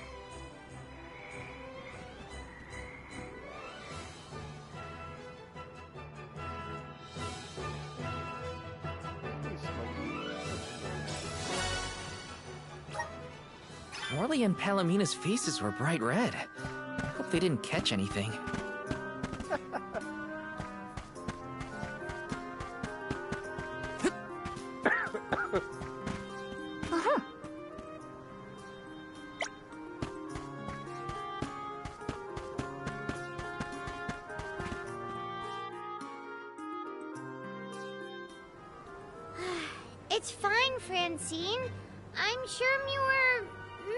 Morley and Palomina's faces were bright red. I hope they didn't catch anything. It's fine, Francine. I'm sure you were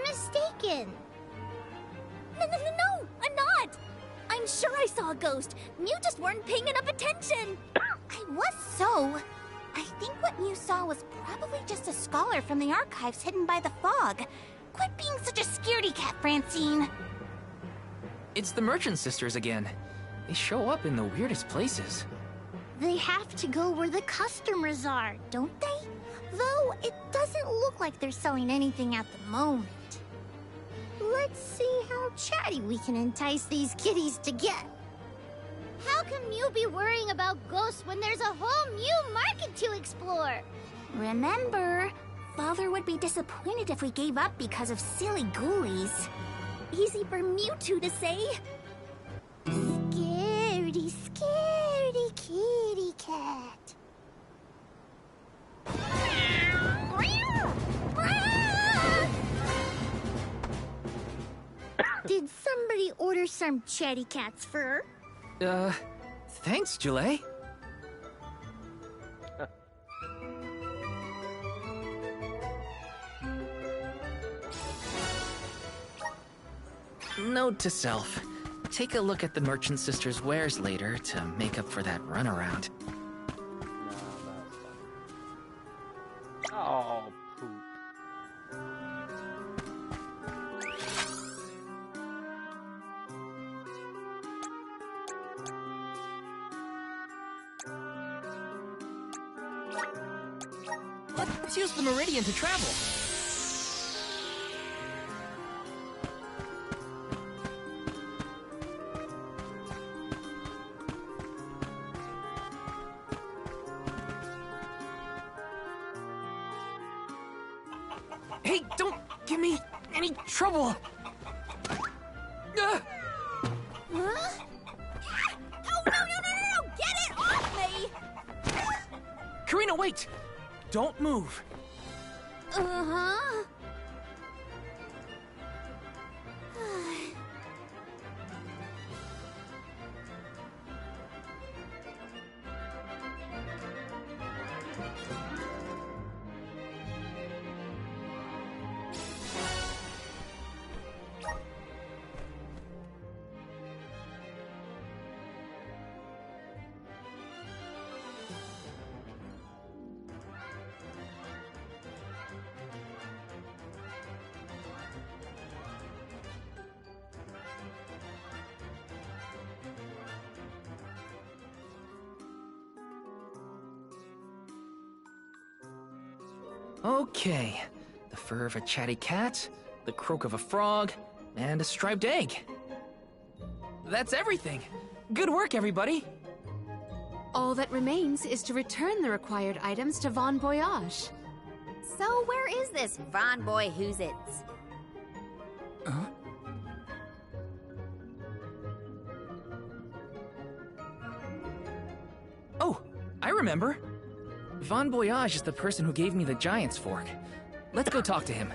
mistaken. No, I'm not. I'm sure I saw a ghost. You just weren't paying enough attention. I was so. I think what you saw was probably just a scholar from the archives hidden by the fog. Quit being such a scaredy cat, Francine. It's the Merchant Sisters again. They show up in the weirdest places. They have to go where the customers are, don't they? Though it doesn't look like they're selling anything at the moment. Let's see how chatty we can entice these kitties to get. How can you be worrying about ghosts when there's a whole new market to explore? Remember, Father would be disappointed if we gave up because of silly ghoulies. Easy for Mewtwo to say. Scaredy, scaredy kitty cat. Did somebody order some chatty cat's fur? Thanks, Julie. Note to self. Take a look at the Merchant Sisters' wares later to make up for that runaround. Oh, poop. Let's use the Meridian to travel. Hey, don't give me any trouble! Huh? Oh, no! Get it off me! Karina, wait! Don't move. Uh-huh. Okay, the fur of a chatty cat, the croak of a frog, and a striped egg. That's everything. Good work, everybody. All that remains is to return the required items to Von Voyage. So where is this Von Boy Who's-Its? remember. Von Boyage is the person who gave me the Giant's Fork. Let's go talk to him.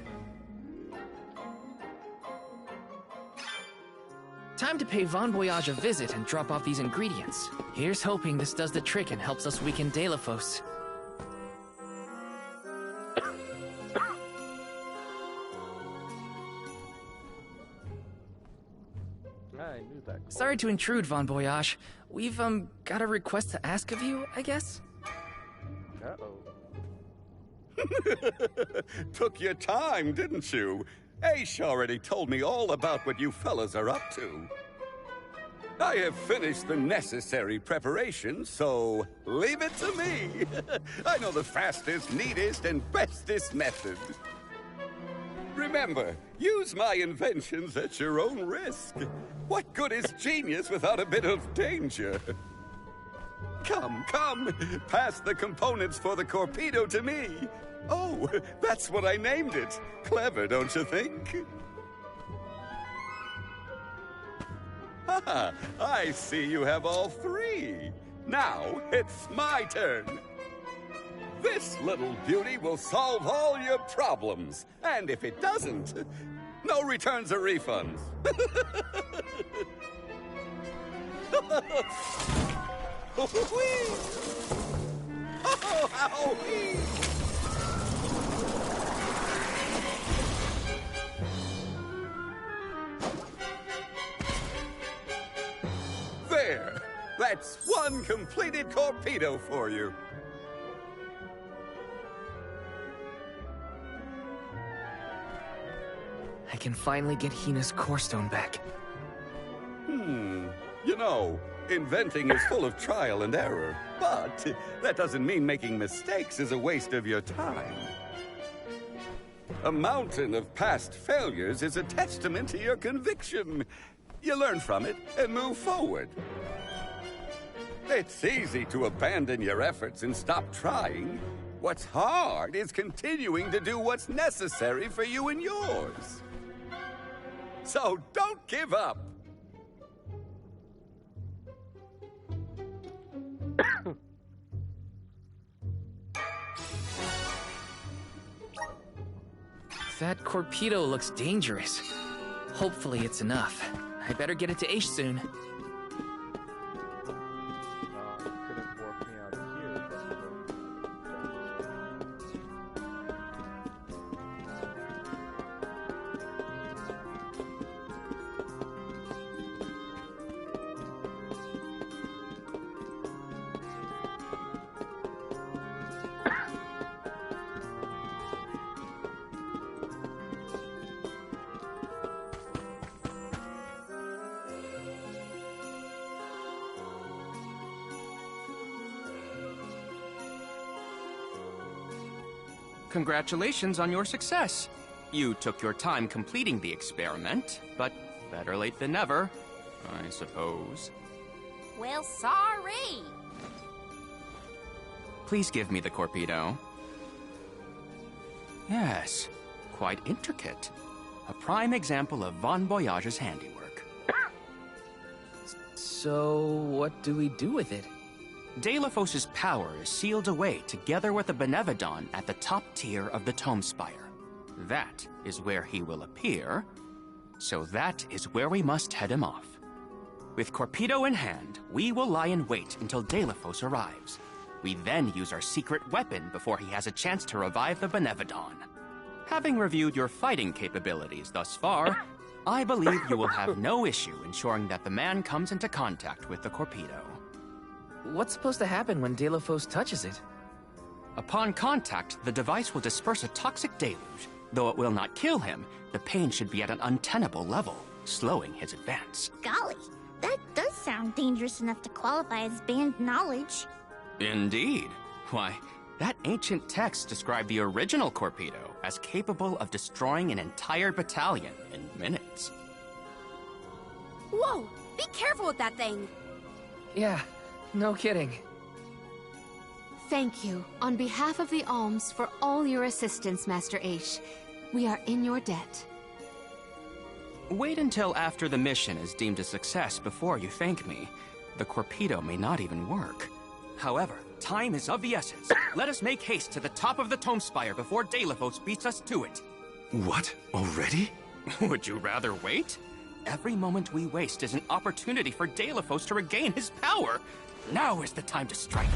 Time to pay Von Boyage a visit and drop off these ingredients. Here's hoping this does the trick and helps us weaken Delafos. I knew that. Sorry to intrude, Von Boyage. We've, got a request to ask of you, I guess? Uh-oh. Took your time, didn't you? Aish already told me all about what you fellas are up to. I have finished the necessary preparations, so leave it to me. I know the fastest, neatest, and bestest method. Remember, use my inventions at your own risk. What good is genius without a bit of danger? Come, pass the components for the Corpedo to me. Oh, that's what I named it. Clever, don't you think? Ha! I see you have all three. Now, it's my turn. This little beauty will solve all your problems. And if it doesn't, no returns or refunds. There! That's one completed Corpedo for you. I can finally get Hina's Core Stone back. You know, inventing is full of trial and error, but that doesn't mean making mistakes is a waste of your time. A mountain of past failures is a testament to your conviction. You learn from it and move forward. It's easy to abandon your efforts and stop trying. What's hard is continuing to do what's necessary for you and yours. So don't give up. That Corpedo looks dangerous. Hopefully it's enough. I better get it to Aish soon. You couldn't warp me out of here. Congratulations on your success. You took your time completing the experiment, but better late than never, I suppose. Well, sorry. Please give me the Corpedo. Yes, quite intricate. A prime example of Von Boyage's handiwork. So, what do we do with it? Delafos' power is sealed away together with the Benevodon at the top tier of the Tome Spire. That is where he will appear, so that is where we must head him off. With Corpedo in hand, we will lie in wait until Delafos arrives. We then use our secret weapon before he has a chance to revive the Benevodon. Having reviewed your fighting capabilities thus far, I believe you will have no issue ensuring that the man comes into contact with the Corpedo. What's supposed to happen when Delafos touches it? Upon contact, the device will disperse a toxic deluge. Though it will not kill him, the pain should be at an untenable level, slowing his advance. Golly, that does sound dangerous enough to qualify as banned knowledge. Indeed. Why, that ancient text described the original Corpedo as capable of destroying an entire battalion in minutes. Whoa! Be careful with that thing! Yeah, no kidding. Thank you, on behalf of the Alms, for all your assistance, Master Aish. We are in your debt. Wait until after the mission is deemed a success before you thank me. The Corpedo may not even work. However, Time is of the essence. Let us make haste to the top of the Tome Spire before Delophos beats us to it. What? Already? Would you rather wait? Every moment we waste is an opportunity for Delophos to regain his power. Now is the time to strike.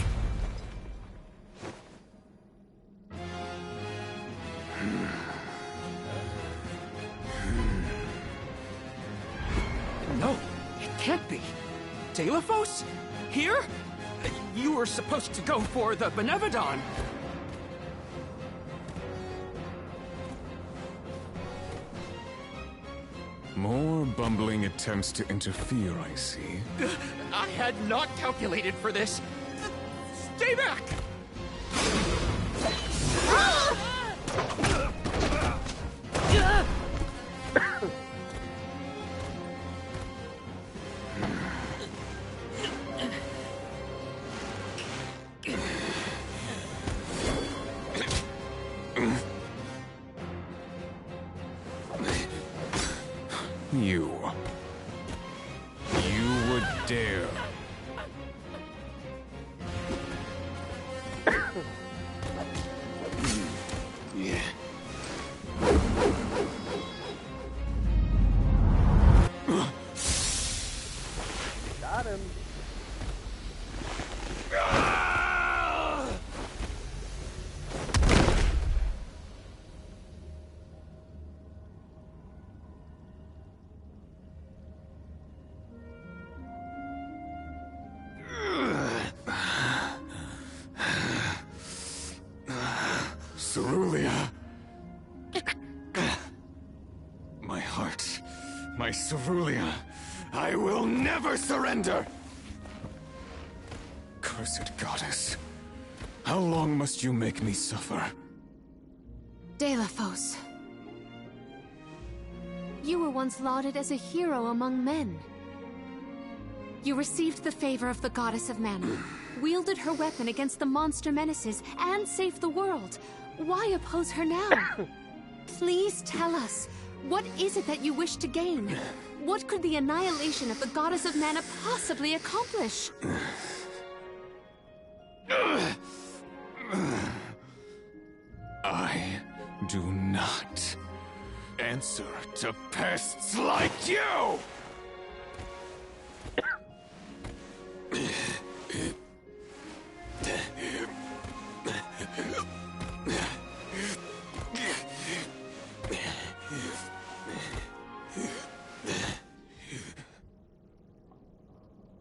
No, it can't be. Delophos? Here? You were supposed to go for the Benevodon. More bumbling attempts to interfere, I see. I had not calculated for this. Stay back! You would dare. Got him. Cerulia. My heart. My Cerulia. I will never surrender! Cursed goddess. How long must you make me suffer? Delophos. You were once lauded as a hero among men. You received the favor of the Goddess of Mana, wielded her weapon against the monster menaces, and saved the world. Why oppose her now? Please tell us, what is it that you wish to gain? What could the annihilation of the Goddess of Mana possibly accomplish? I do not answer to pests like you!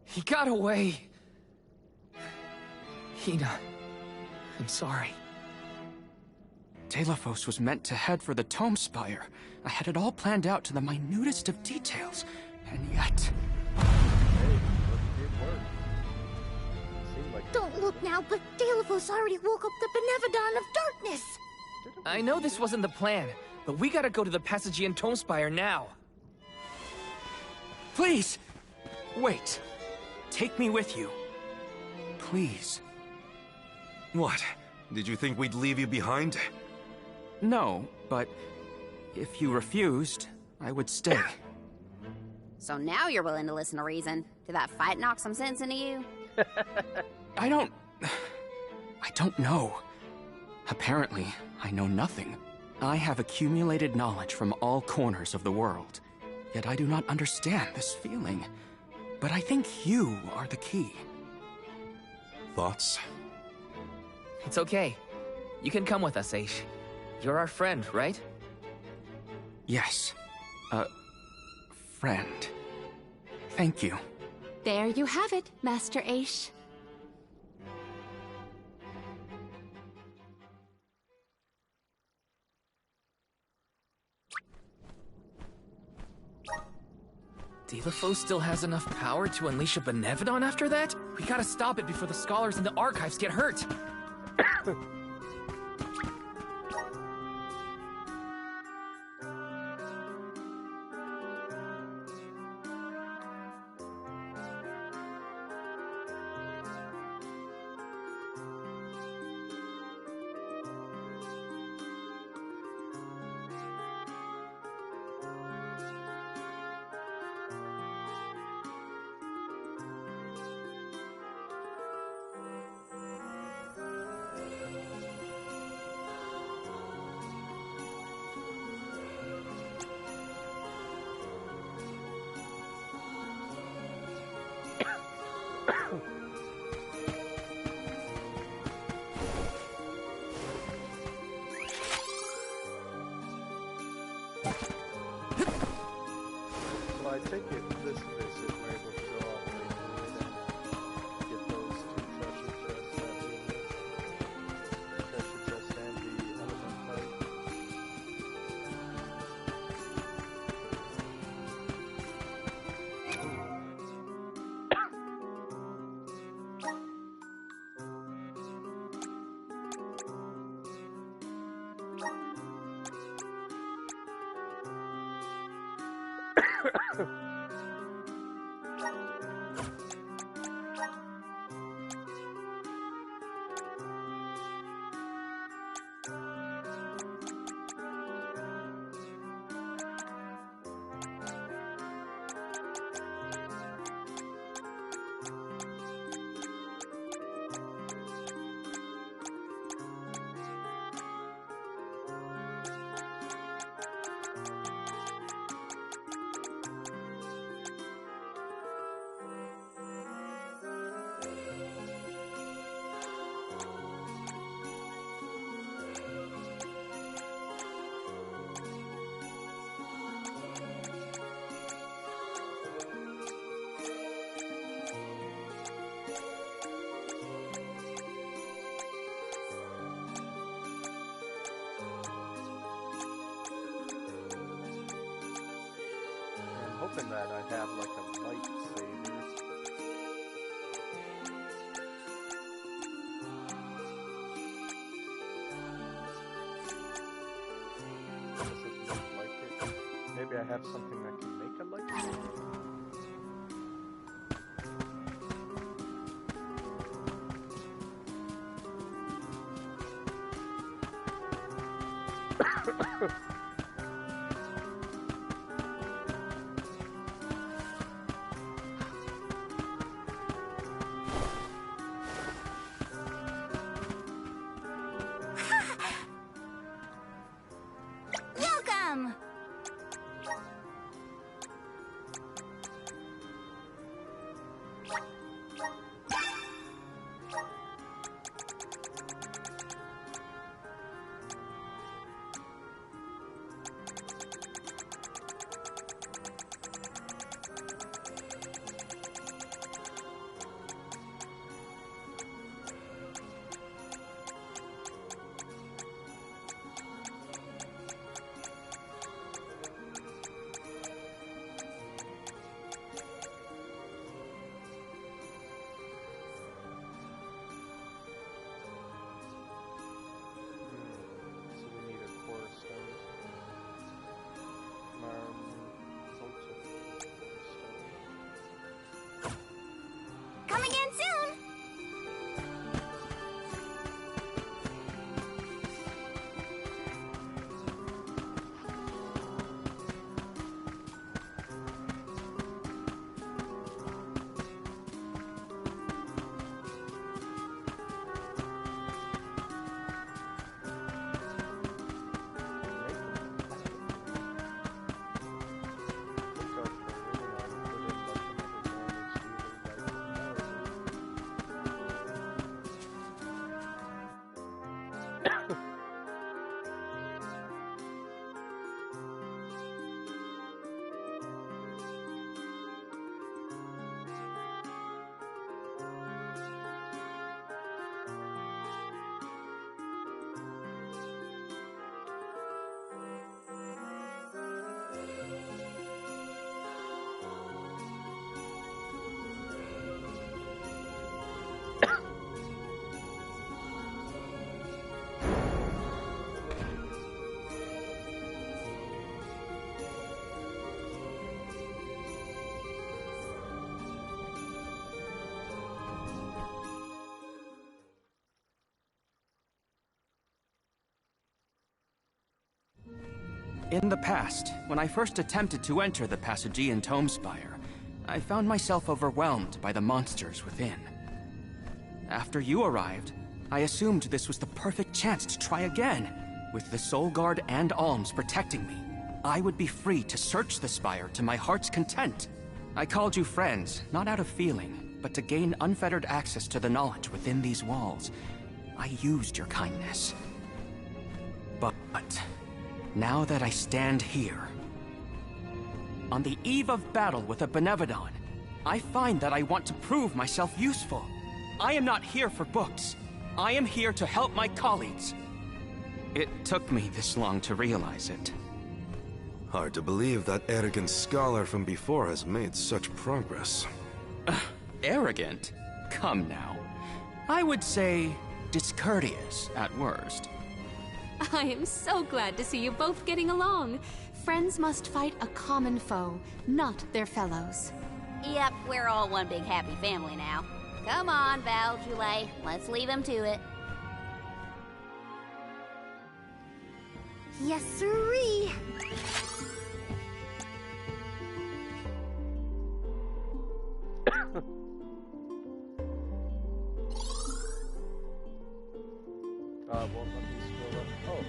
He got away. Hina, I'm sorry. Delophos was meant to head for the Tome Spire. I had it all planned out to the minutest of details, and yet... Don't look now, but Delophos already woke up the Benevodon of Darkness! I know this wasn't the plan, but we gotta go to the Passagian Tome Spire now. Please! Wait. Take me with you. Please. What? Did you think we'd leave you behind? No, but if you refused, I would stay. So now you're willing to listen to reason. Did that fight knock some sense into you? I don't know. Apparently, I know nothing. I have accumulated knowledge from all corners of the world. Yet I do not understand this feeling. But I think you are the key. Thoughts? It's okay. You can come with us, Aish. You're our friend, right? Yes. Friend. Thank you. There you have it, Master Aish. Delophos still has enough power to unleash a Benevodon after that? We gotta stop it before the scholars in the archives get hurt. I take it this visit we're able to go all the way through and get those 2 treasure chests that we missed. Treasure chest and the element pipe. Hoping that I have like a lightsaber. Does it look like it? Maybe I have something that can make a lightsaber? Welcome! Come again soon! In the past, when I first attempted to enter the Passagean Tome Spire, I found myself overwhelmed by the monsters within. After you arrived, I assumed this was the perfect chance to try again. With the Soul Guard and Alms protecting me, I would be free to search the Spire to my heart's content. I called you friends, not out of feeling, but to gain unfettered access to the knowledge within these walls. I used your kindness. But now that I stand here, On the eve of battle with a Benevodon, I find that I want to prove myself useful. I am not here for books. I am here to help my colleagues. It took me this long to realize it. Hard to believe that arrogant scholar from before has made such progress. Arrogant? Come now. I would say discourteous at worst. I am so glad to see you both getting along. Friends must fight a common foe, not their fellows. Yep, we're all one big happy family now. Come on, Val, Julie. Let's leave him to it. Yes, sirree. Won't let me scroll up. Oh.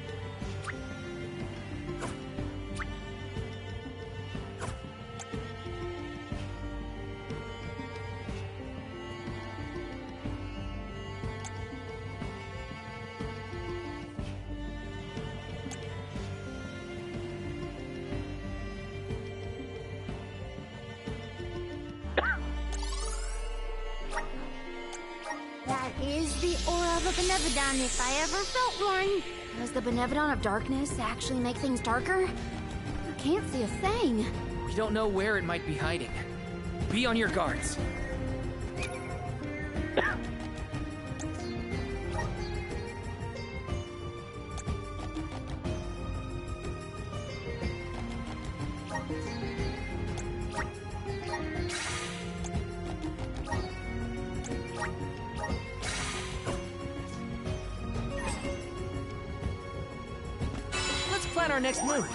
That is the aura of a Benevodon if I ever felt one. Does the Benevodon of Darkness actually make things darker? I can't see a thing. We don't know where it might be hiding. Be on your guards. Let's plan our next move.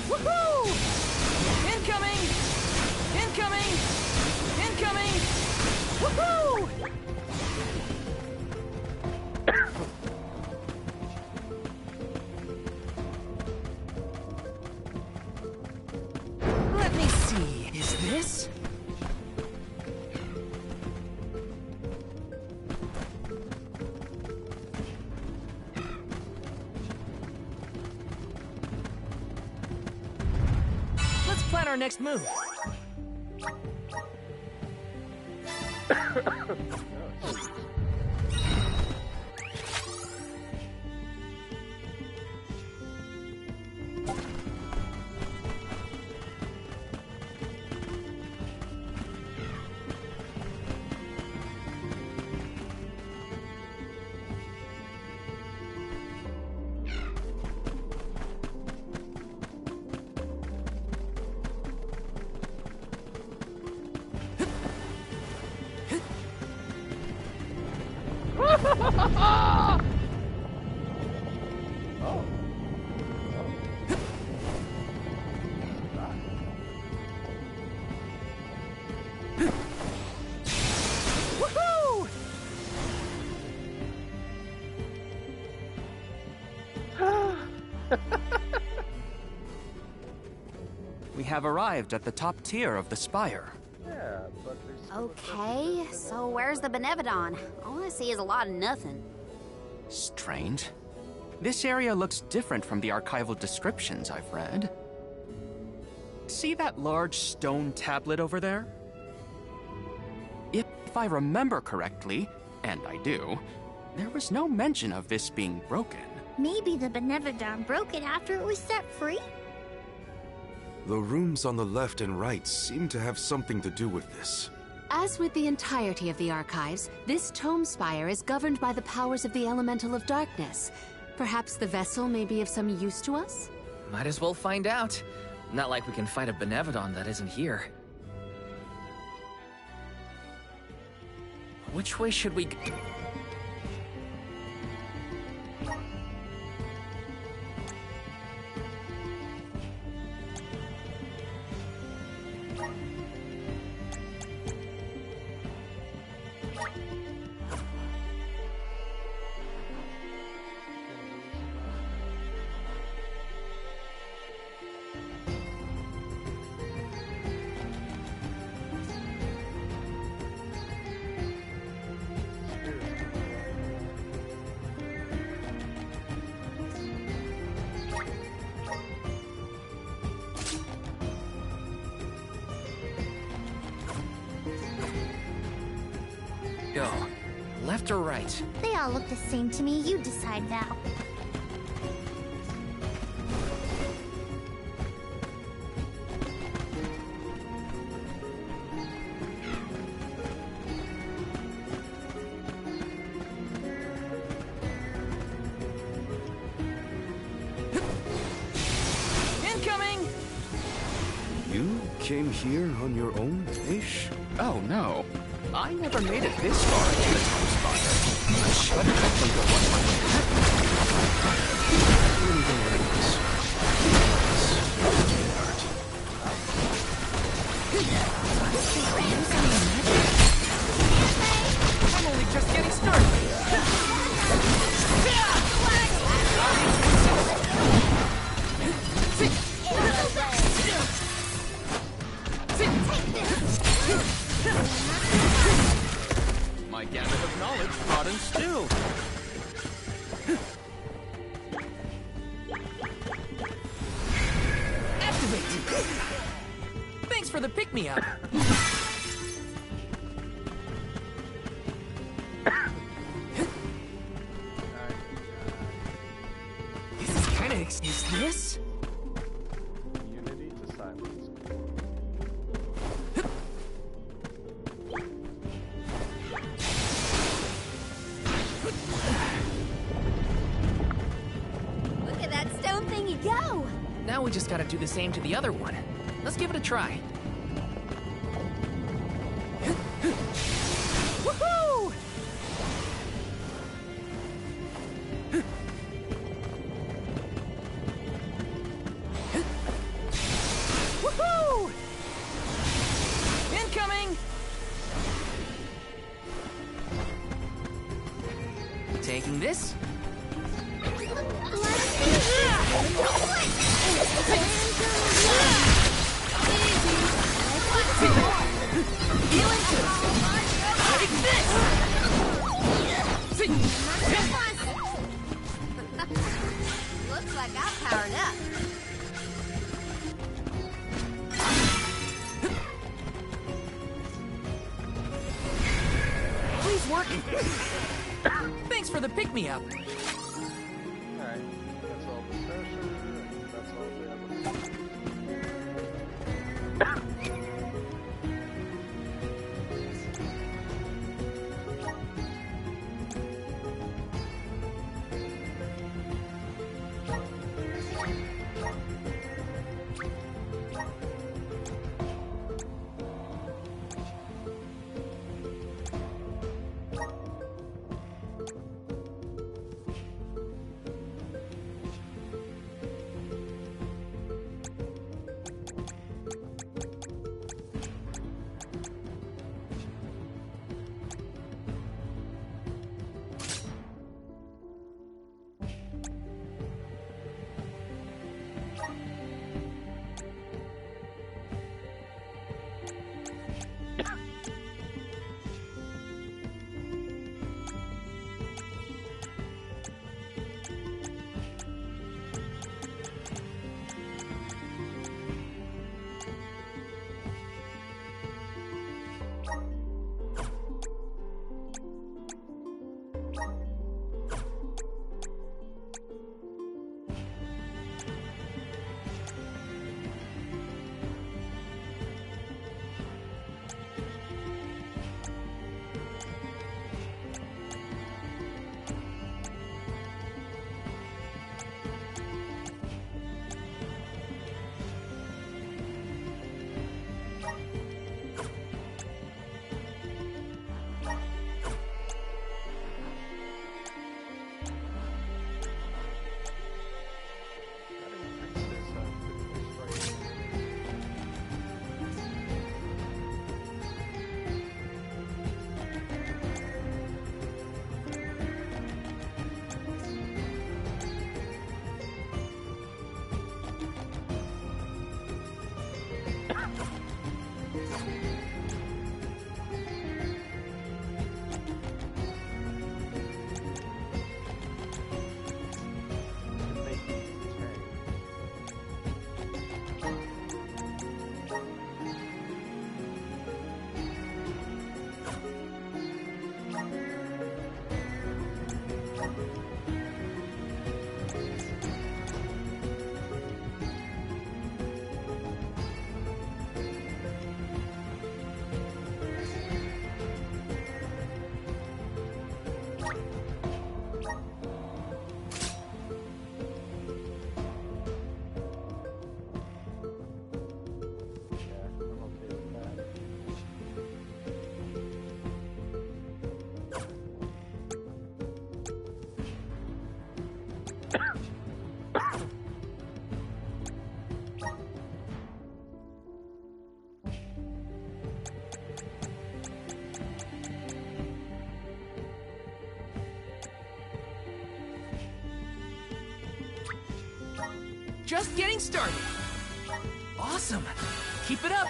Woohoo! Incoming! Incoming! Incoming! Woohoo! Let me see. Is this? Let's plan our next move. Woohoo! We have arrived at the top tier of the spire. Yeah, but there's still Okay, so where's the Benevodon? All I see is a lot of nothing. Strange. This area looks different from the archival descriptions I've read. See that large stone tablet over there? If I remember correctly, and I do, there was no mention of this being broken. Maybe the Benevodon broke it after it was set free? The rooms on the left and right seem to have something to do with this. As with the entirety of the archives, this tome spire is governed by the powers of the Elemental of Darkness. Perhaps the vessel may be of some use to us? Might as well find out. Not like we can fight a Benevodon that isn't here. Which way should we go? go? Left or right? They all look the same to me. You decide, Val. Incoming! You came here on your own, Aish? Oh no. I never made it this far into the Town Spire. I should have think of what might happen. I'm only just getting started. My gamut of knowledge broadens still. Activate! Thanks for the pick-me-up. This is kinda is this? Unity to silence. Look at that stone thingy go! Now we just gotta do the same to the other one. Let's give it a try. Woohoo! Woohoo! Incoming! Taking this. Looks like I'm powered up. Please work. Thanks for the pick-me-up. Alright, that's all the pressure, and that's all the other. just getting started. Awesome. Keep it up.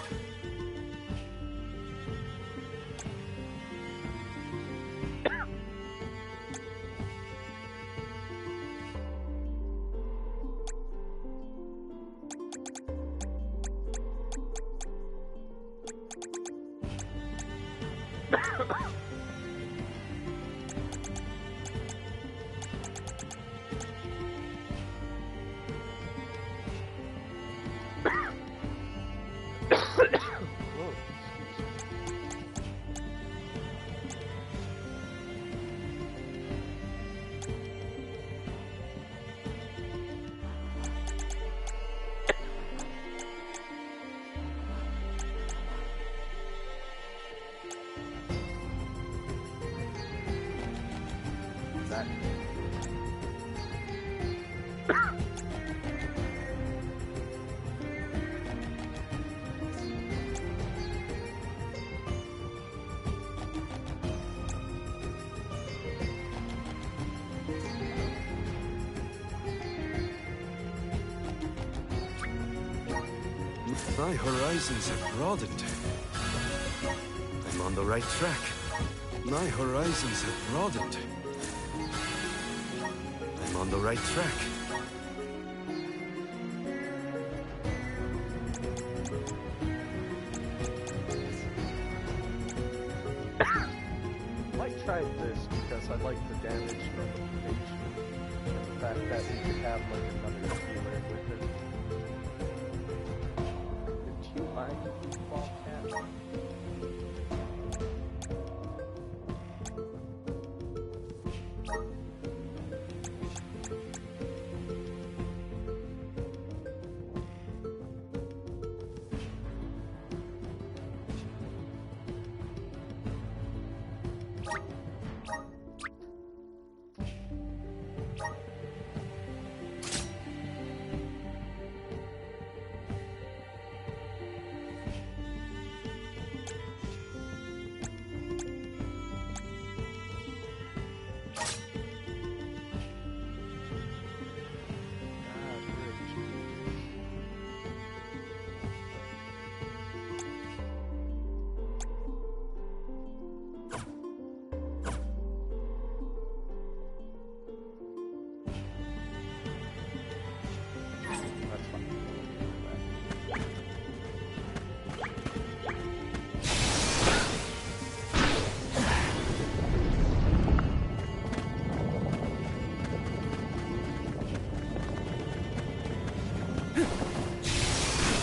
My horizons have broadened. I'm on the right track. My horizons have broadened. I'm on the right track. I might try this because I like the damage notification. And the fact that we could have like another healer with it. Did you mind Wildcat?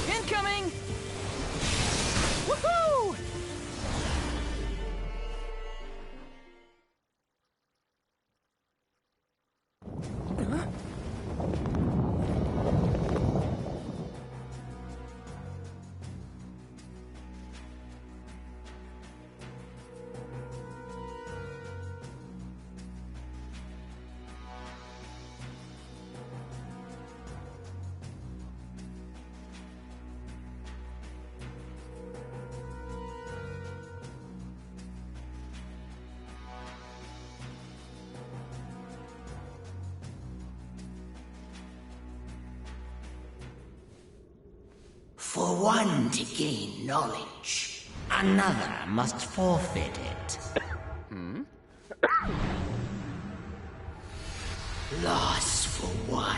Incoming! Woohoo! For one to gain knowledge, another must forfeit it. Loss for one.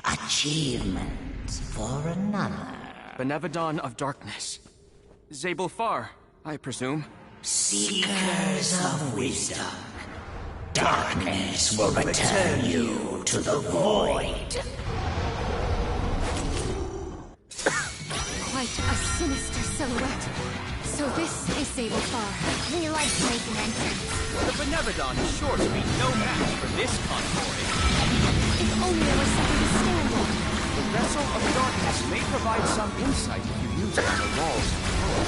Achievement for another. Benevodon of Darkness. Zabel Far, I presume. Seekers of wisdom. Darkness will return you to the void. Quite a sinister silhouette. So this is Zabel Far. We like to make an entrance. The Benevodon is sure to be no match for this convoy. If only there was something to stand on. The Vessel of Darkness may provide some insight if you use it on the walls of the world.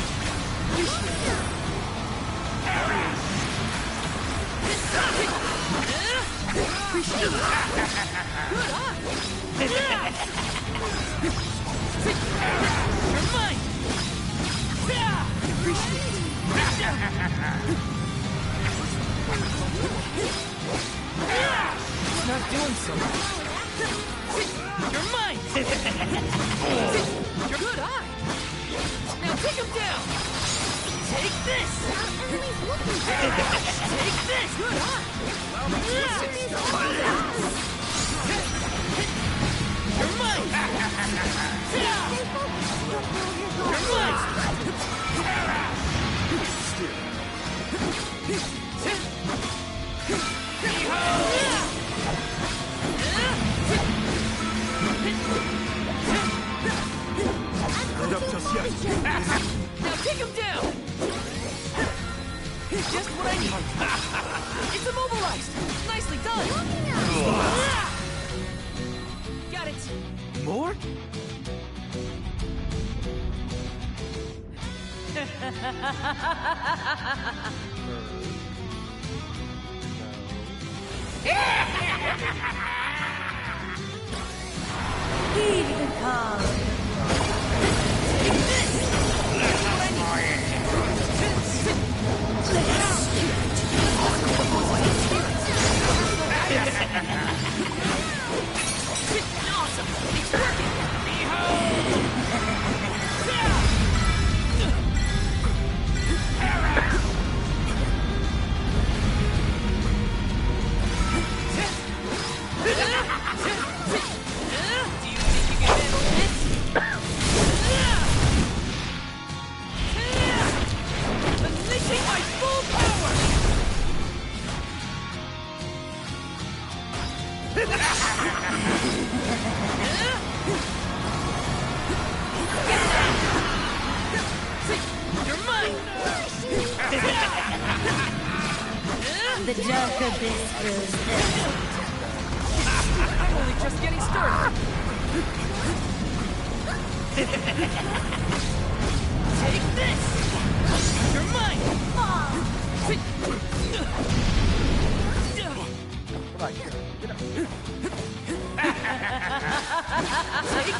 You're mine! It's not doing so much. Now take him down! Just what I need! It's immobilized! Nicely done! Got it! More? Here you come. Awesome! It's working! Do you think you can handle this? Unleashing my full power! You're mine! The dark abyss grows thick. I'm only just getting started! Take this! You're mine! Take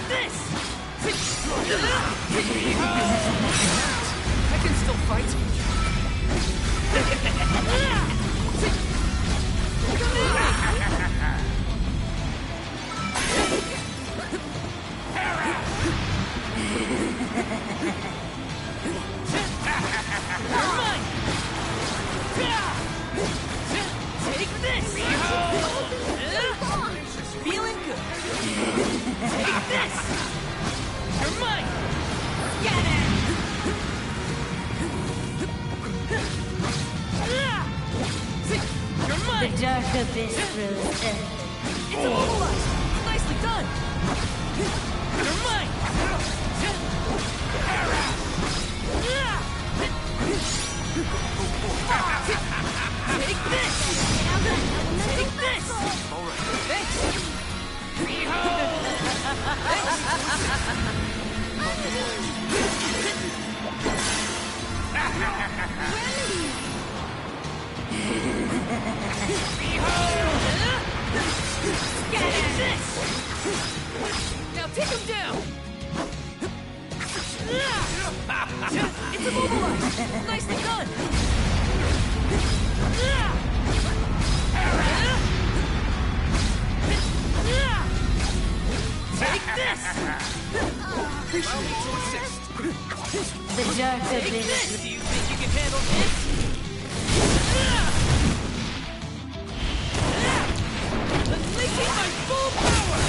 this! I can still fight. You're mine! Take this! Feeling good. Take this! You're mine! Get it! You're mine! The dark abyss grows thick. It's immobilized! Nicely done! You're mine! Take this! Take this! Thanks! Get this! Now take him down! It's immobilized! Nicely done! Take this! Allow me to assist. The dark Take abyss. this! Do you think you can handle this? Unleashing my full power!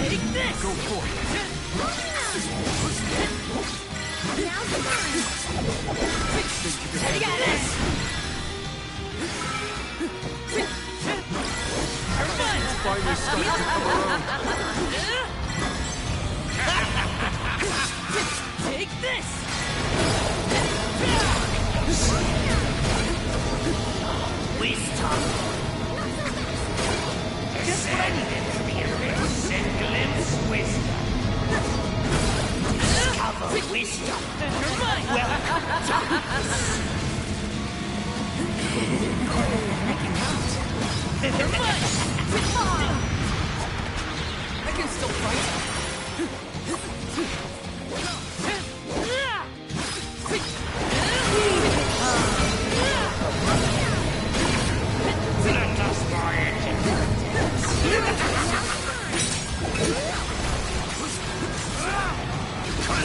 Take this! Go for it! Now's the time. Take this! You're mine! Finally starting to come around. Take this! Wisdom. Ascend and glimpse wisdom. Discover wisdom. You're mine! Welcome, darkness. You're mine! I can still fight. Let us fight.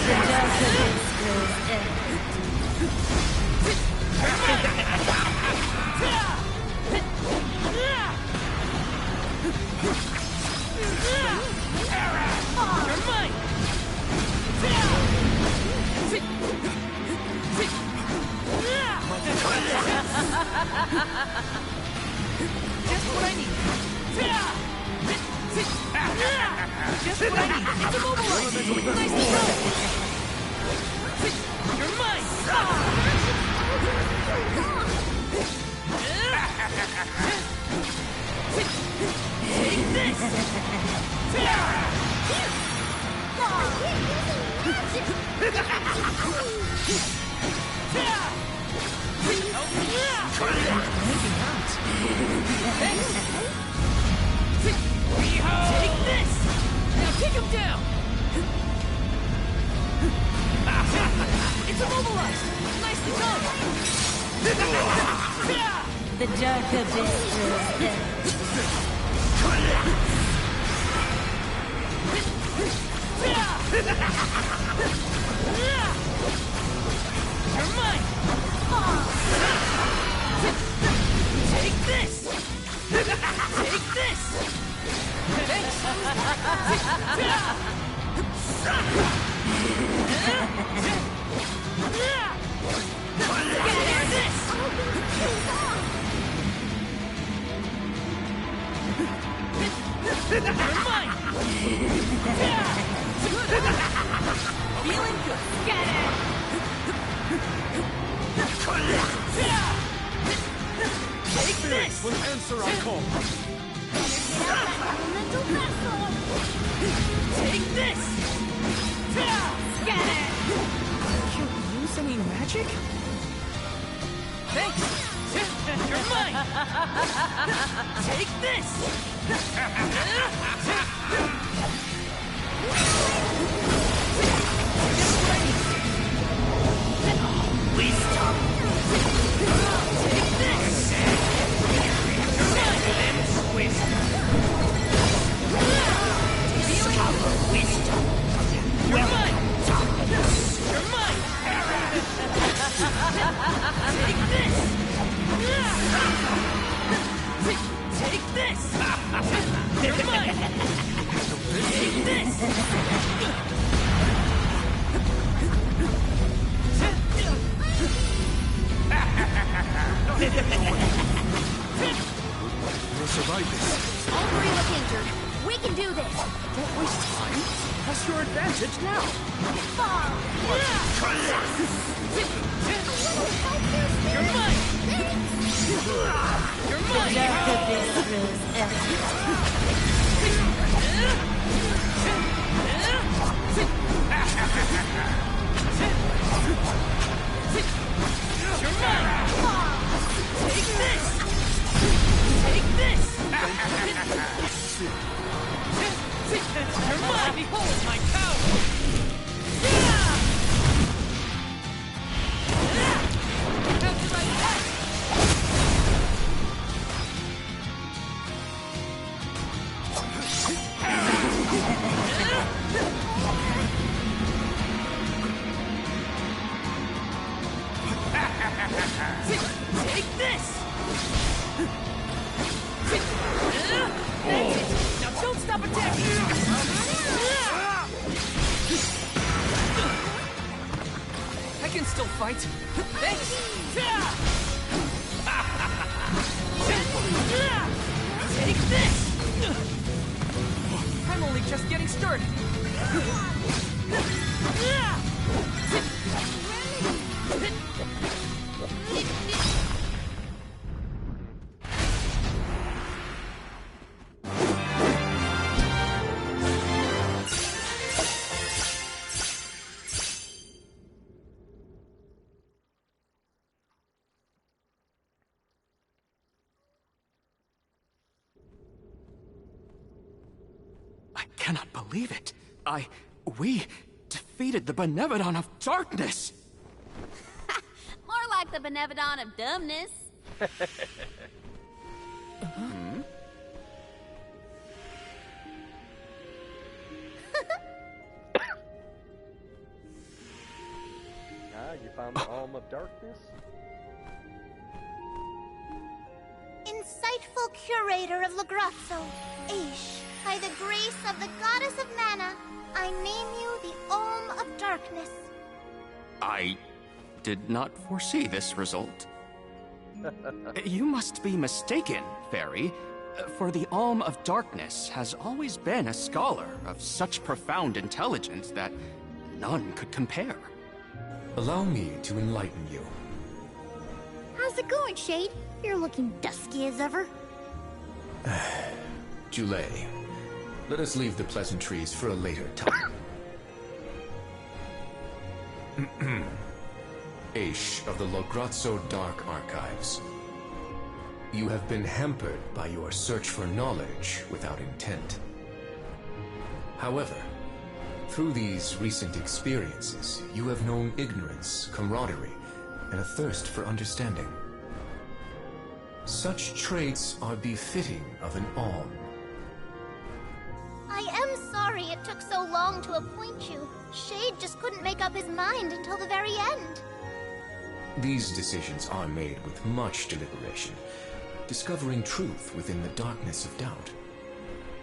The dark abyss grows thick. You're mine! Just what I need. Just what I need. It's immobilized. Nicely done. You're mine. Take this. Take this! Now kick him down! It's immobilized! Nicely done! The dark abyss grows thick. You're mine! Take this! Take this! Thanks! Get this! You're mine! Feeling good! Get it! Take this! We'll answer our call. Take this! Get it! Can you use any magic? Thanks! You're mine! Take this! Wisdom! Take this! Wisdom! Discover wisdom! You're mine! You're mine! Take this! Take this! You're mine! Take this! We'll survive this. All three look injured. We can do this. Don't waste time. Press your advantage now. You're mine! You're The mine! dark abyss grows thick. You're mine! Take this! Take this! You're mine! Behold my power! How did I act? Take this! That's it! Now don't stop attacking! I can still fight. Thanks! Take this! I'm only just getting started. I cannot believe it. We defeated the Benevodon of Darkness! More like the Benevodon of dumbness. You found the Alm of Darkness? Insightful curator of Lagrazzo, Aish, by the grace of the goddess of mana, I name you the Alm of Darkness. I did not foresee this result. You must be mistaken, Fairy. For the Alm of Darkness has always been a scholar of such profound intelligence that none could compare. Allow me to enlighten you. How's it going, Shade? You're looking dusky as ever. Julei, let us leave the pleasantries for a later time. Aish of the Lograzzo Dark Archives. You have been hampered by your search for knowledge without intent. However, through these recent experiences, you have known ignorance, camaraderie, and a thirst for understanding. Such traits are befitting of an Alm. I am sorry it took so long to appoint you. Shade just couldn't make up his mind until the very end. These decisions are made with much deliberation, discovering truth within the darkness of doubt.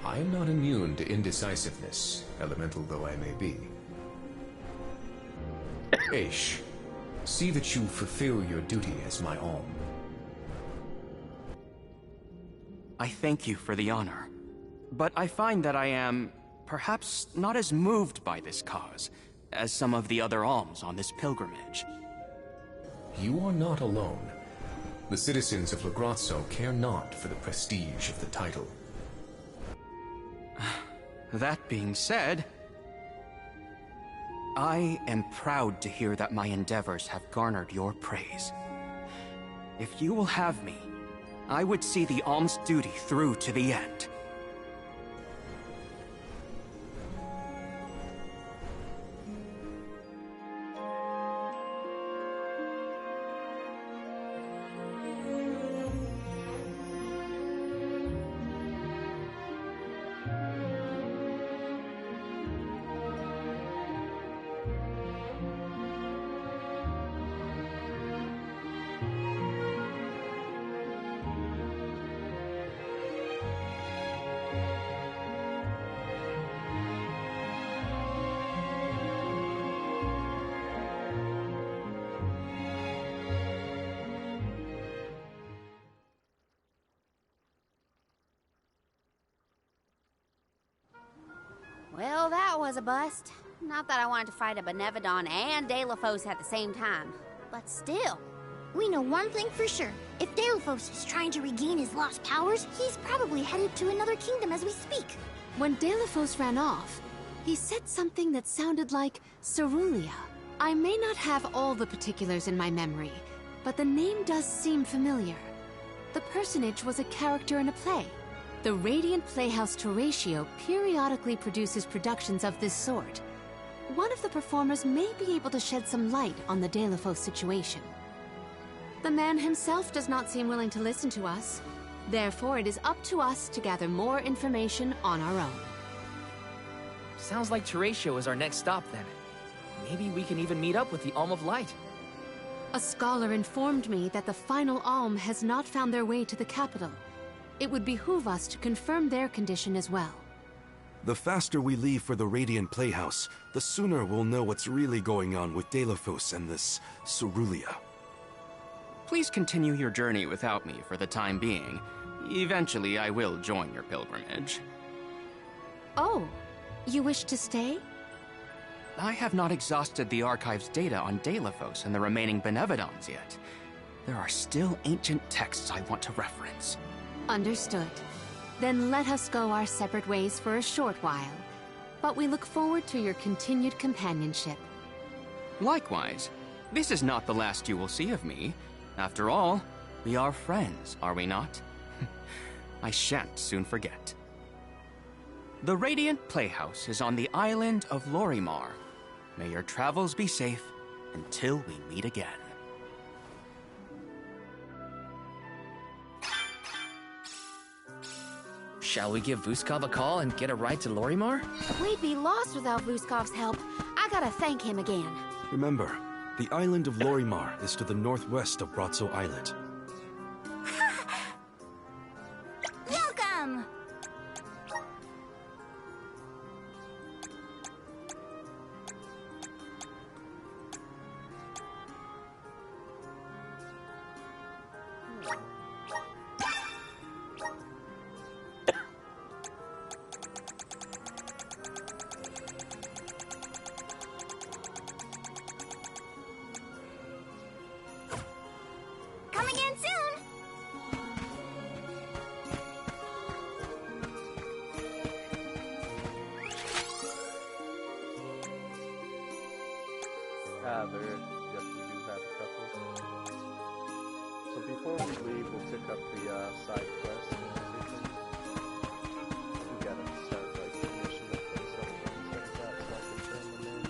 I am not immune to indecisiveness, elemental though I may be. Aish, see that you fulfill your duty as my Alm. I thank you for the honor, but I find that I am perhaps not as moved by this cause as some of the other alms on this pilgrimage. You are not alone. The citizens of Lograzzo care not for the prestige of the title. That being said, I am proud to hear that my endeavors have garnered your praise. If you will have me, I would see the alms duty through to the end. Well, that was a bust. Not that I wanted to fight a Benevodon and Delafos at the same time, but still. We know one thing for sure. If Delafos is trying to regain his lost powers, he's probably headed to another kingdom as we speak. When Delafos ran off, he said something that sounded like Cerulia. I may not have all the particulars in my memory, but the name does seem familiar. The personage was a character in a play. The Radiant Playhouse Toratio periodically produces productions of this sort. One of the performers may be able to shed some light on the Delafos situation. The man himself does not seem willing to listen to us. Therefore, it is up to us to gather more information on our own. Sounds like Toratio is our next stop, then. Maybe we can even meet up with the Alm of Light. A scholar informed me that the final Alm has not found their way to the capital. It would behoove us to confirm their condition as well. The faster we leave for the Radiant Playhouse, the sooner we'll know what's really going on with Delafos and this Cerulia. Please continue your journey without me for the time being. Eventually, I will join your pilgrimage. Oh, you wish to stay? I have not exhausted the archive's data on Delafos and the remaining Benevodons yet. There are still ancient texts I want to reference. Understood. Then let us go our separate ways for a short while. But we look forward to your continued companionship. Likewise. This is not the last you will see of me. After all, we are friends, are we not? I shan't soon forget. The Radiant Playhouse is on the island of Lorimar. May your travels be safe until we meet again. Shall we give Vuskov a call and get a ride to Lorimar? We'd be lost without Vuskov's help. I gotta thank him again. Remember, the island of Lorimar is to the northwest of Brazzo Islet. Welcome! Yes, we do have a couple. So before we leave, we'll pick up the side quest and everything. We gotta start like finishing up those other ones like that so I can turn them in.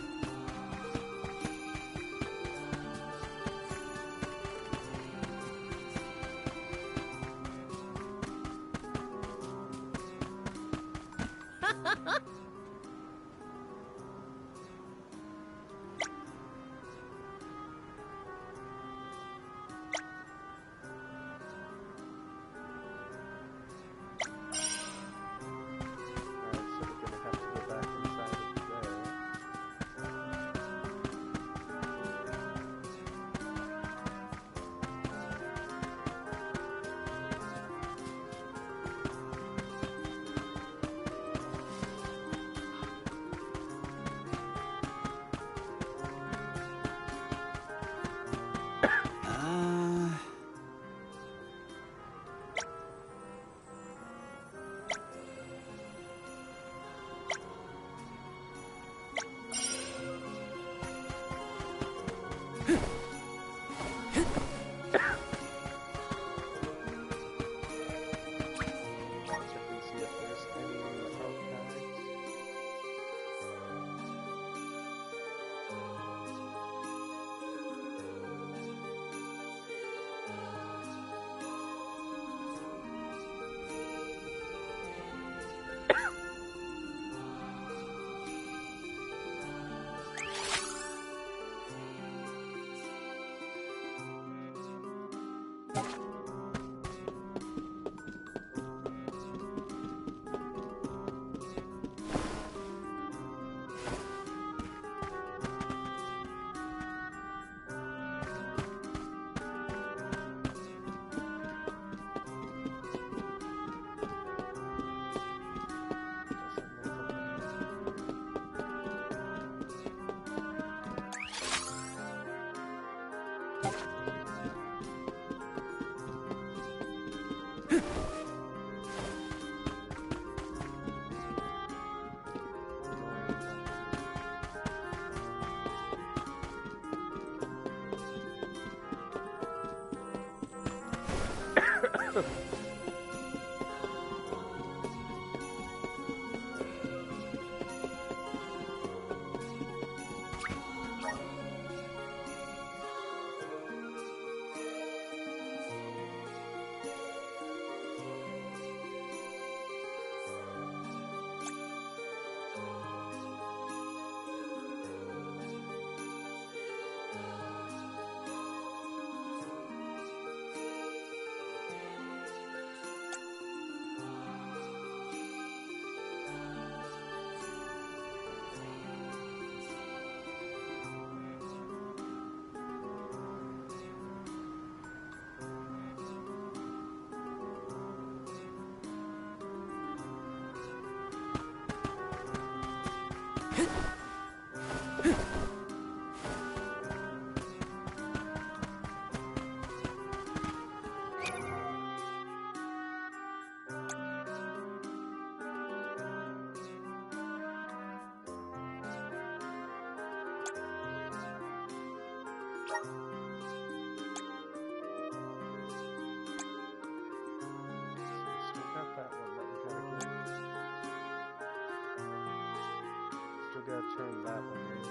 Gotta turn that one in.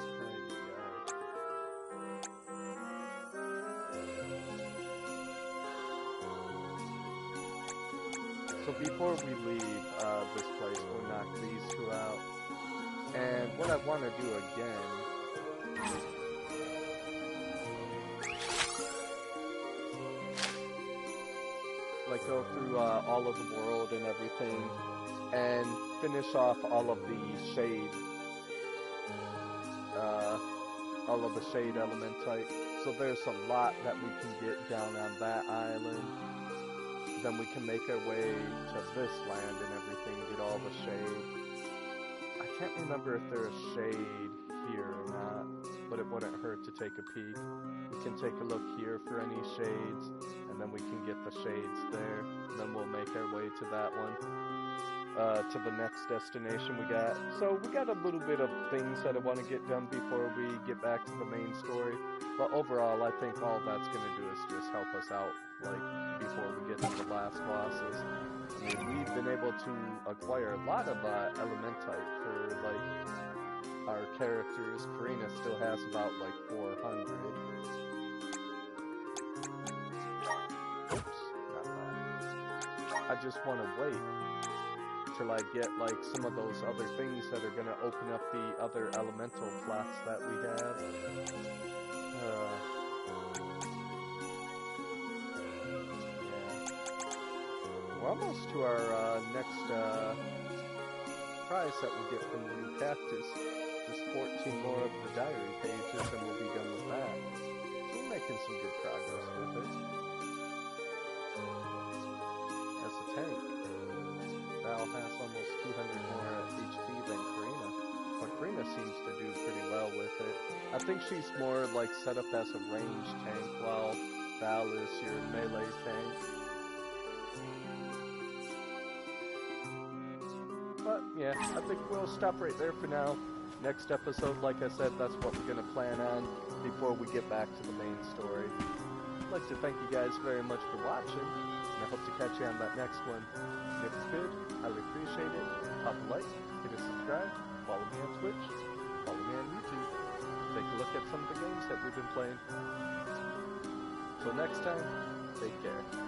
So before we leave this place, we'll knock these two out. And what I want to do again... like go through all of the world and everything, and finish off all of the shade elementite. So there's a lot that we can get down on that island. Then we can make our way to this land and everything, get all the shade. I can't remember if there's shade here or not, but it wouldn't hurt to take a peek. We can take a look here for any shades, and then we can get the shades there, and then we'll make our way to that one. to the next destination we got. So we got a little bit of things that I want to get done before we get back to the main story. But overall, I think all that's going to do is just help us out, like, before we get to the last bosses. I mean, we've been able to acquire a lot of elementite for, like, our characters. Karina still has about, like, 400. Oops, not that. I just want to wait till I get, like, some of those other things that are going to open up the other elemental plots that we have. Yeah. We're almost to our next prize that we'll get from the new cactus. Just 14 more of the diary pages and we'll be done with that. So we're making some good progress with it. As a tank, Val has almost 200 more HP than Karina. But Karina seems to do pretty well with it. I think she's more like set up as a ranged tank while Val is your melee tank. But yeah, I think we'll stop right there for now. Next episode, like I said, that's what we're going to plan on before we get back to the main story. I'd like to thank you guys very much for watching, and I hope to catch you on that next one. And if it's good, highly appreciate it. Pop a like, hit a subscribe, follow me on Twitch, follow me on YouTube. Take a look at some of the games that we've been playing. Till next time, take care.